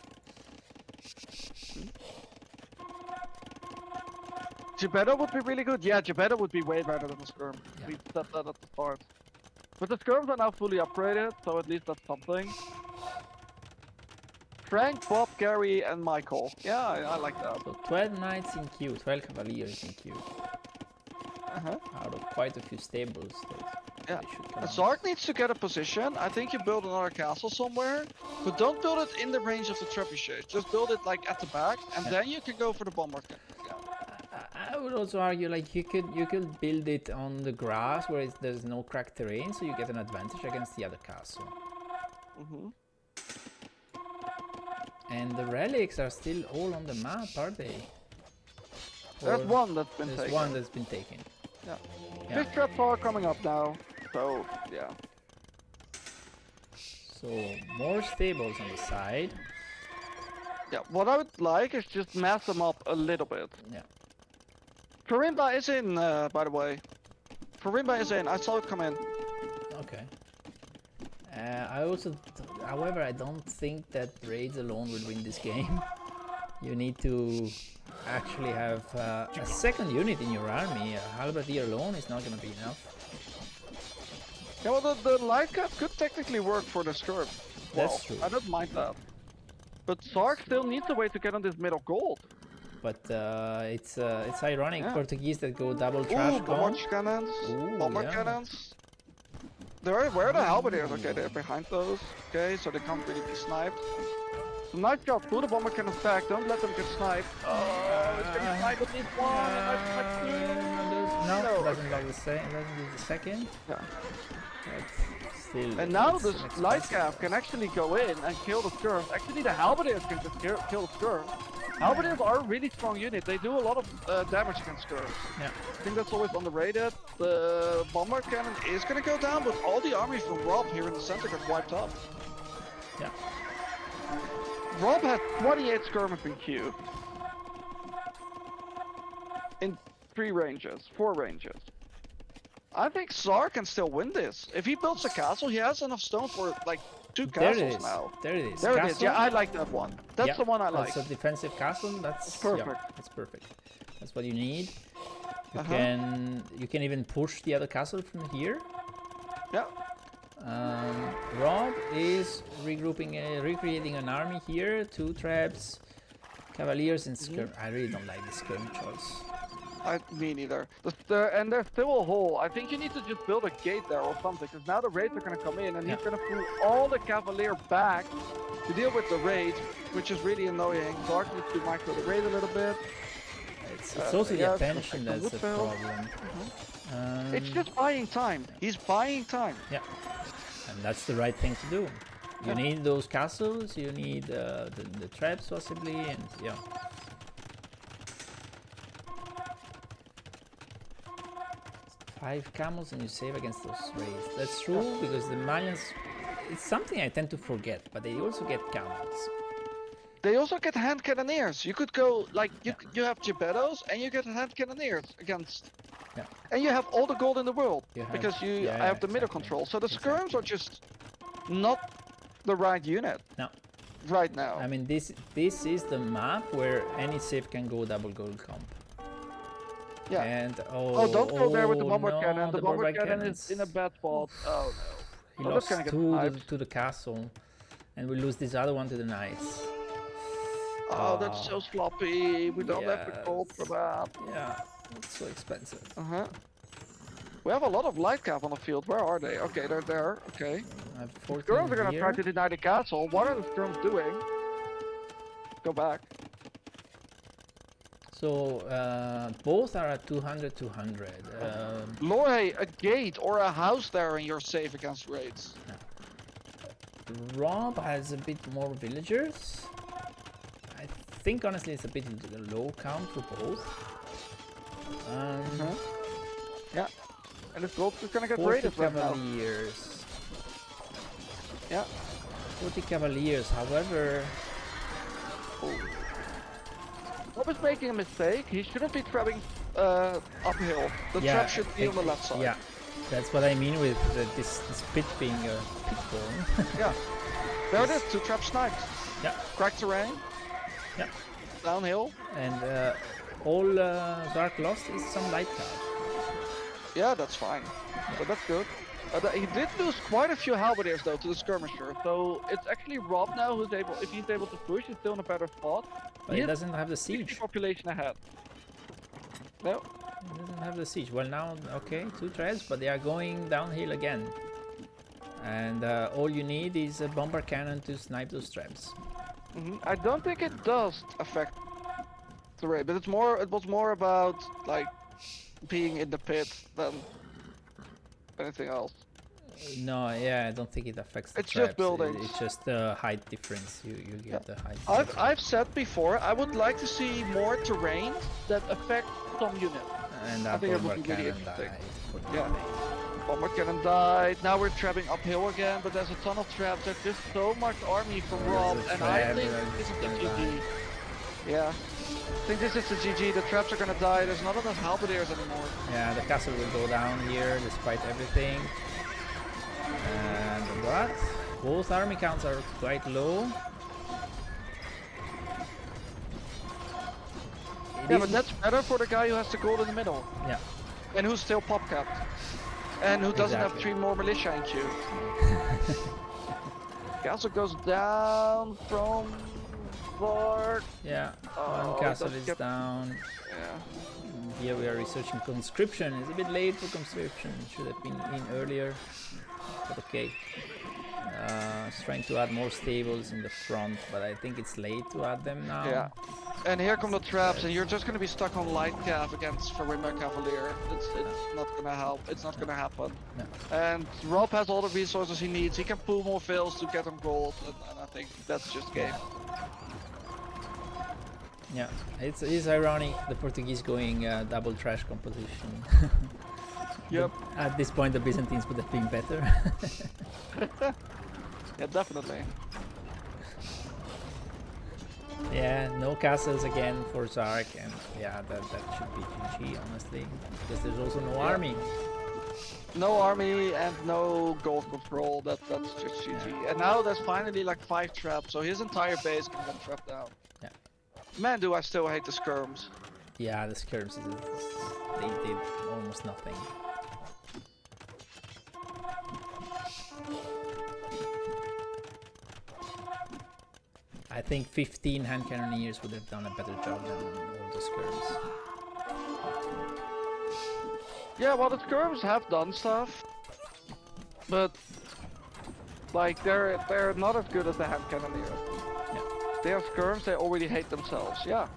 Gebetto would be really good. Yeah, Gebetto would be way better than the Skirm. Yeah. We said that at the start. But the Skirms are now fully upgraded, so at least that's something. Frank, Bob, Gary, and Michael. Yeah, I like that. So 12 knights in queue, 12 cavaliers in queue. Out of quite a few stables. Yeah. They should come And out. Zark needs to get a position. I think you build another castle somewhere, but don't build it in the range of the trebuchet. Just build it like at the back, and then you can go for the bomber. I would also argue like you could build it on the grass where there's no cracked terrain, so you get an advantage against the other castle. And the relics are still all on the map, are they? There's Or one that's been there's taken. one that's been taken. Yeah. Yeah. Fish traps are coming up now, so yeah. So more stables on the side. Yeah, what I would like is just mass them up a little bit. Yeah. Farimba is in, by the way. Farimba is in. I saw it come in. Okay. However, I don't think that raids alone will win this game. You need to actually have a second unit in your army. A halberdier alone is not going to be enough. Yeah, well, the light cap could technically work for the Skirm. That's true. I don't mind that. But Zark still needs a way to get on this middle gold. But it's ironic, Yeah. Portuguese that go double trash bomber con. cannons. Ooh, Bomber yeah. cannons. Where are the halberdiers? Okay, they're behind those. Okay, so they can't really be sniped. So nice job, pull the bomber cannons back, don't let them get sniped. Oh, it's getting sniped at least one, and I sniped two. No, doesn't do the second. Yeah. But still. And now it's this an light expensive- cap can actually go in and kill the Skirms. Actually, the halberdiers can just kill the Skirms. Halberdiers are a really strong unit. They do a lot of damage against Skirms. Yeah. I think that's always underrated. The bomber cannon is gonna go down, but all the armies from rOB here in the center get wiped up. Yeah. rOB has 28 skirmish in queue. In 4 ranges. I think Zark can still win this. If he builds a castle, he has enough stone for like 2 There it castles is. now. There it is. There it is. Castle? Yeah, I like that one. That's Yeah, the one I like. That's a defensive castle. That's perfect. Yeah, that's perfect. That's what you need. You Uh-huh. you can even push the other castle from here. Yeah. rOB is recreating an army here. 2 traps, cavaliers and skirm. I really don't like this skirm choice. Me neither. And there's still a hole. I think you need to just build a gate there or something, because now the raids are going to come in, and he's going to pull all the cavalier back to deal with the raid, which is really annoying. Zark needs to micro the raid a little bit. It's also yeah, the attention the that's the woodpile. problem. It's just buying time. He's buying time. Yeah, and that's the right thing to do. You need those castles, you need the traps possibly, and yeah. Five camels and you save against those raids. That's true because the Malians, it's something I tend to forget, but they also get camels. They also get hand cannoneers. You could go like you have Gebettos and you get hand cannoneers against. Yeah. And you have all the gold in the world You have- because you yeah, have the middle exactly. control. So the Exactly. skirms are just not the right unit No, right now. I mean this is the map where any save can go double gold comp. Yeah. And Oh, don't go there with the bomber no, cannon. The bomber cannon cannons. is in a bad spot. Oh He no. Oh, lost that's gonna get two sniped. to the castle, and we lose this other one to the knights. Oh, that's so sloppy. We don't have the yeah, gold for that. Yeah, it's so expensive. Uh-huh. We have a lot of light cap on the field. Where are they? Okay, they're there. Okay. I have 14 Skirms are gonna here. try to deny the castle. What are the skirms doing? Go back. So both are at 200, 200. Lore, a gate or a house there and you're safe against raids. rOB has a bit more villagers. I think honestly it's a bit low count for both. Yeah. And this gold is gonna get 40 raided right now. cavaliers. Yeah. 40 cavaliers, however... Rob is making a mistake. He shouldn't be trapping uphill. The trap should be on the left side. Yeah, that's what I mean with this pit being a pitfall. Yeah. There it is, 2 trap sniped. Yeah. Cracked terrain. Yeah. Downhill. And all Zark lost is some light cap. Yeah, that's fine. So that's good. He did lose quite a few halberdiers though to the skirmisher. So it's actually Rob now who's able, if he's able to push, he's still in a better spot. But he doesn't have the 60 siege. population ahead. No. He doesn't have the siege. Well now, okay, 2 traps, but they are going downhill again. And all you need is a bomber cannon to snipe those traps. I don't think it does affect the raid, but it's more. It was more about like being in the pit than anything else. No, yeah, I don't think it affects the It's traps. just buildings. It's just the height difference. You get the height. I've said before, I would like to see more terrain that affect some unit. And I that think it bomber would be really cannon interesting. died for the Yeah. raid. Bomber cannon died. Now we're trapping uphill again, but there's a ton of traps. There's just so much army from There's Rob, a and I trap, think there's this is the gonna GG. die. Yeah. I think this is the GG. The traps are gonna die. There's not enough halberdiers anymore. Yeah, the castle will go down here despite everything. And what? Both army counts are quite low. Yeah, but that's better for the guy who has the gold in the middle. Yeah. And who's still pop capped. And who doesn't have Exactly. 3 more militia in queue. Castle goes down from Zark. Yeah, Oh, one castle that is kept- down. Yeah. Here we are researching conscription. It's a bit late for conscription. It should have been in earlier. But okay. It's trying to add more stables in the front, but I think it's late to add them now. Yeah. And here come the traps, and you're just gonna be stuck on light cap against Farimba Cavalier. It's not gonna help. It's not gonna happen. No. And Rob has all the resources he needs. He can pull more fails to get on gold, and I think that's just game. Yeah, it's ironic the Portuguese going double trash composition. Yep. At this point, the Byzantines would have been better. Yeah, definitely. Yeah, no castles again for Zark, and yeah, that should be GG, honestly, because there's also no army. No army and no gold control. That's just GG. And now there's finally like 5 traps, so his entire base can get trapped down. Yeah. Man, do I still hate the skirms. Yeah, the skirms, they did almost nothing. I think 15 hand cannoneers would have done a better job than all the skirms. Yeah, well, the skirms have done stuff, but like they're not as good as the hand cannoneers. Yeah. They are skirms. They already hate themselves. Yeah,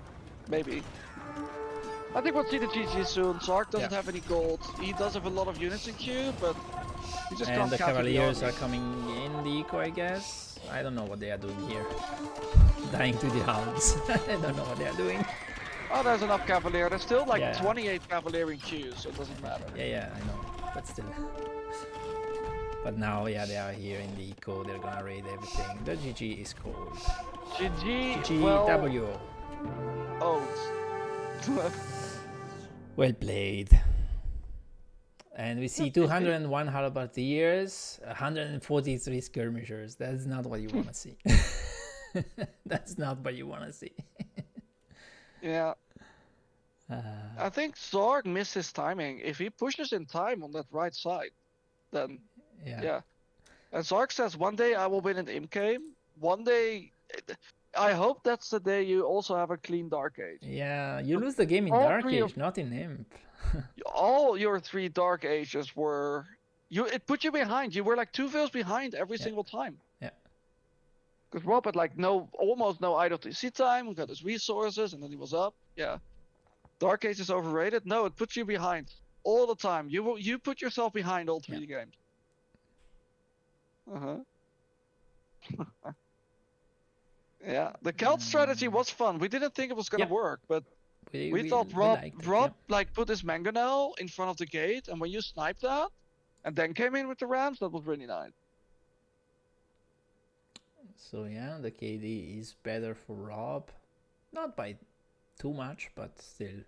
maybe. I think we'll see the GG soon. Zark doesn't Yeah. have any gold. He does have a lot of units in queue, but he just And can't the capture Cavaliers are army. coming in the eco, I guess. I don't know what they are doing here. Dying to the hounds. I don't know what they are doing. Oh, there's enough Cavalier. There's still like Yeah. 28 Cavalier in queue, so it doesn't matter. Yeah, I know. But still. But now, yeah, they are here in the eco. They're gonna raid everything. The GG is cold. GG, well... GGWO. Oh. Well played. And we see 201 halberdiers, 143 skirmishers. That's not what you want to see. That's not what you want to see. Yeah. I think Zark missed his timing. If he pushes in time on that right side, then yeah. And Zark says, one day I will win an imp game. One day, I hope that's the day you also have a clean Dark Age. Yeah, you lose the game in All Dark three Age, not in Imp. All your 3 Dark Ages were... It put you behind. You were like 2 fills behind every single time. Yeah. Because Rob had like almost no IWTC time, got his resources, and then he was up. Yeah. Dark Age is overrated? No, it puts you behind all the time. You put yourself behind all 3 games. Yeah, the Celt strategy was fun. We didn't think it was gonna work, but we thought Rob like put his mangonel in front of the gate, and when you sniped that, and then came in with the rams, that was really nice. So yeah, the KD is better for Rob, not by too much, but still.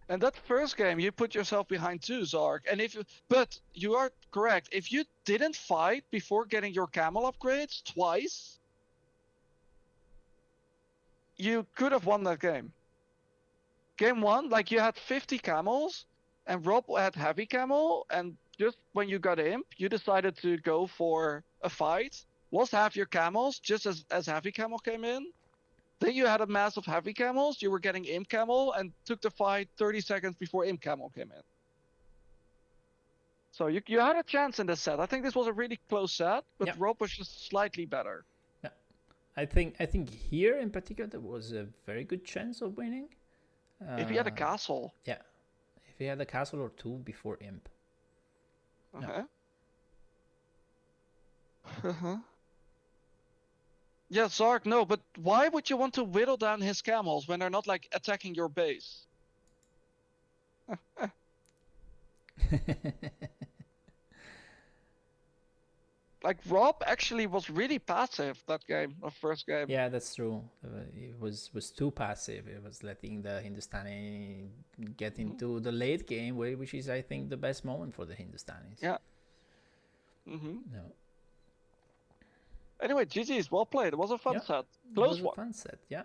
And that first game, you put yourself behind too, Zark. And but you are correct. If you didn't fight before getting your camel upgrades twice, you could have won that game. Game 1, like you had 50 camels, and Rob had heavy camel, and just when you got imp, you decided to go for a fight. Lost half your camels just as heavy camel came in. Then you had a mass of heavy camels, you were getting imp camel, and took the fight 30 seconds before imp camel came in. So you had a chance in this set. I think this was a really close set, but Rob was just slightly better. Yeah, I think here in particular there was a very good chance of winning. If he had a castle. Yeah, if he had a castle or 2 before imp. Yeah, Zark, no, but why would you want to whittle down his camels when they're not, like, attacking your base? Like, Rob actually was really passive that game, the first game. Yeah, that's true. It was too passive. It was letting the Hindustani get into the late game, which is, I think, the best moment for the Hindustanis. Yeah. No. Anyway, GG's well played. It was a fun set. Close one. It was a fun set, yeah.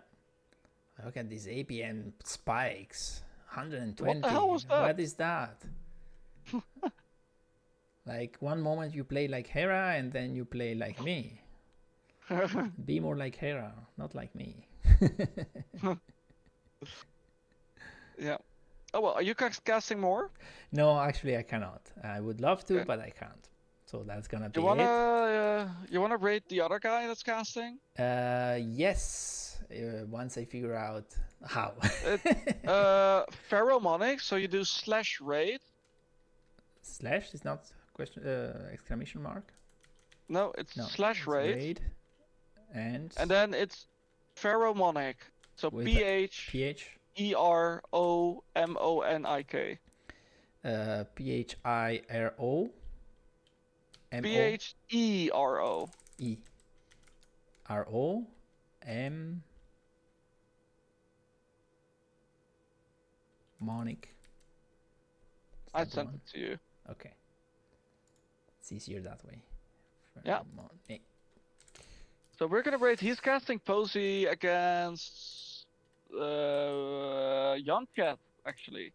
Look at these APN spikes. 120. What the hell was that? What is that? Like, one moment you play like Hera, and then you play like me. Be more like Hera, not like me. Yeah. Oh, well, are you casting more? No, actually, I cannot. I would love to, but I can't. So that's gonna be it. You wanna rate the other guy that's casting? Yes. Once I figure out how. Pheromonic. So you do /rate. Slash is not question exclamation mark. No, it's /rate. Raid. And then it's Pheromonic. So PH EROMONIK. PHIRO. PHERO. EROM Monic. I sent it to you. Okay. It's easier that way. Yeah. So we're gonna rate. He's casting Posey against Yanchet, actually.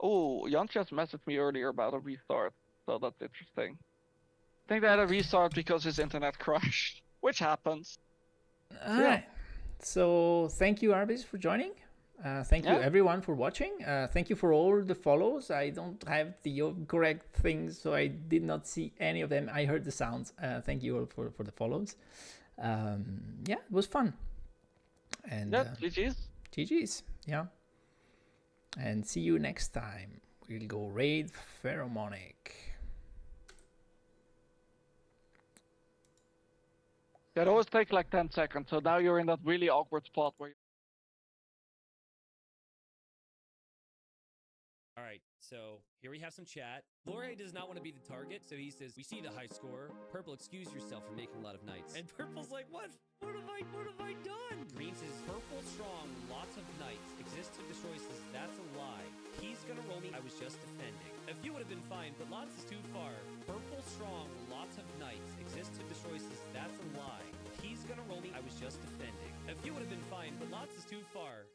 Oh, Yanchet messaged me earlier about a restart, so that's interesting. I think they had a restart because his internet crashed, which happens. All right. So thank you, rbase, for joining. Thank you, everyone, for watching. Thank you for all the follows. I don't have the correct things, so I did not see any of them. I heard the sounds. Thank you all for the follows. Yeah, it was fun. And GG's. GG's, yeah. And see you next time. We'll go raid Pheromonic. That always takes like 10 seconds, so now you're in that really awkward spot where All right, so here we have some chat. Lore does not want to be the target, so he says, "We see the high score. Purple, excuse yourself for making a lot of knights." And Purple's like, "What? What have I done?" Green says, "Purple strong, lots of knights. Exist to destroy says that's a lie. He's gonna roll me. I was just defending. A few would have been fine, but lots is too far. Purple strong, lots of knights. Exist to destroy says that's a lie. He's gonna roll me. I was just defending. A few would have been fine, but lots is too far.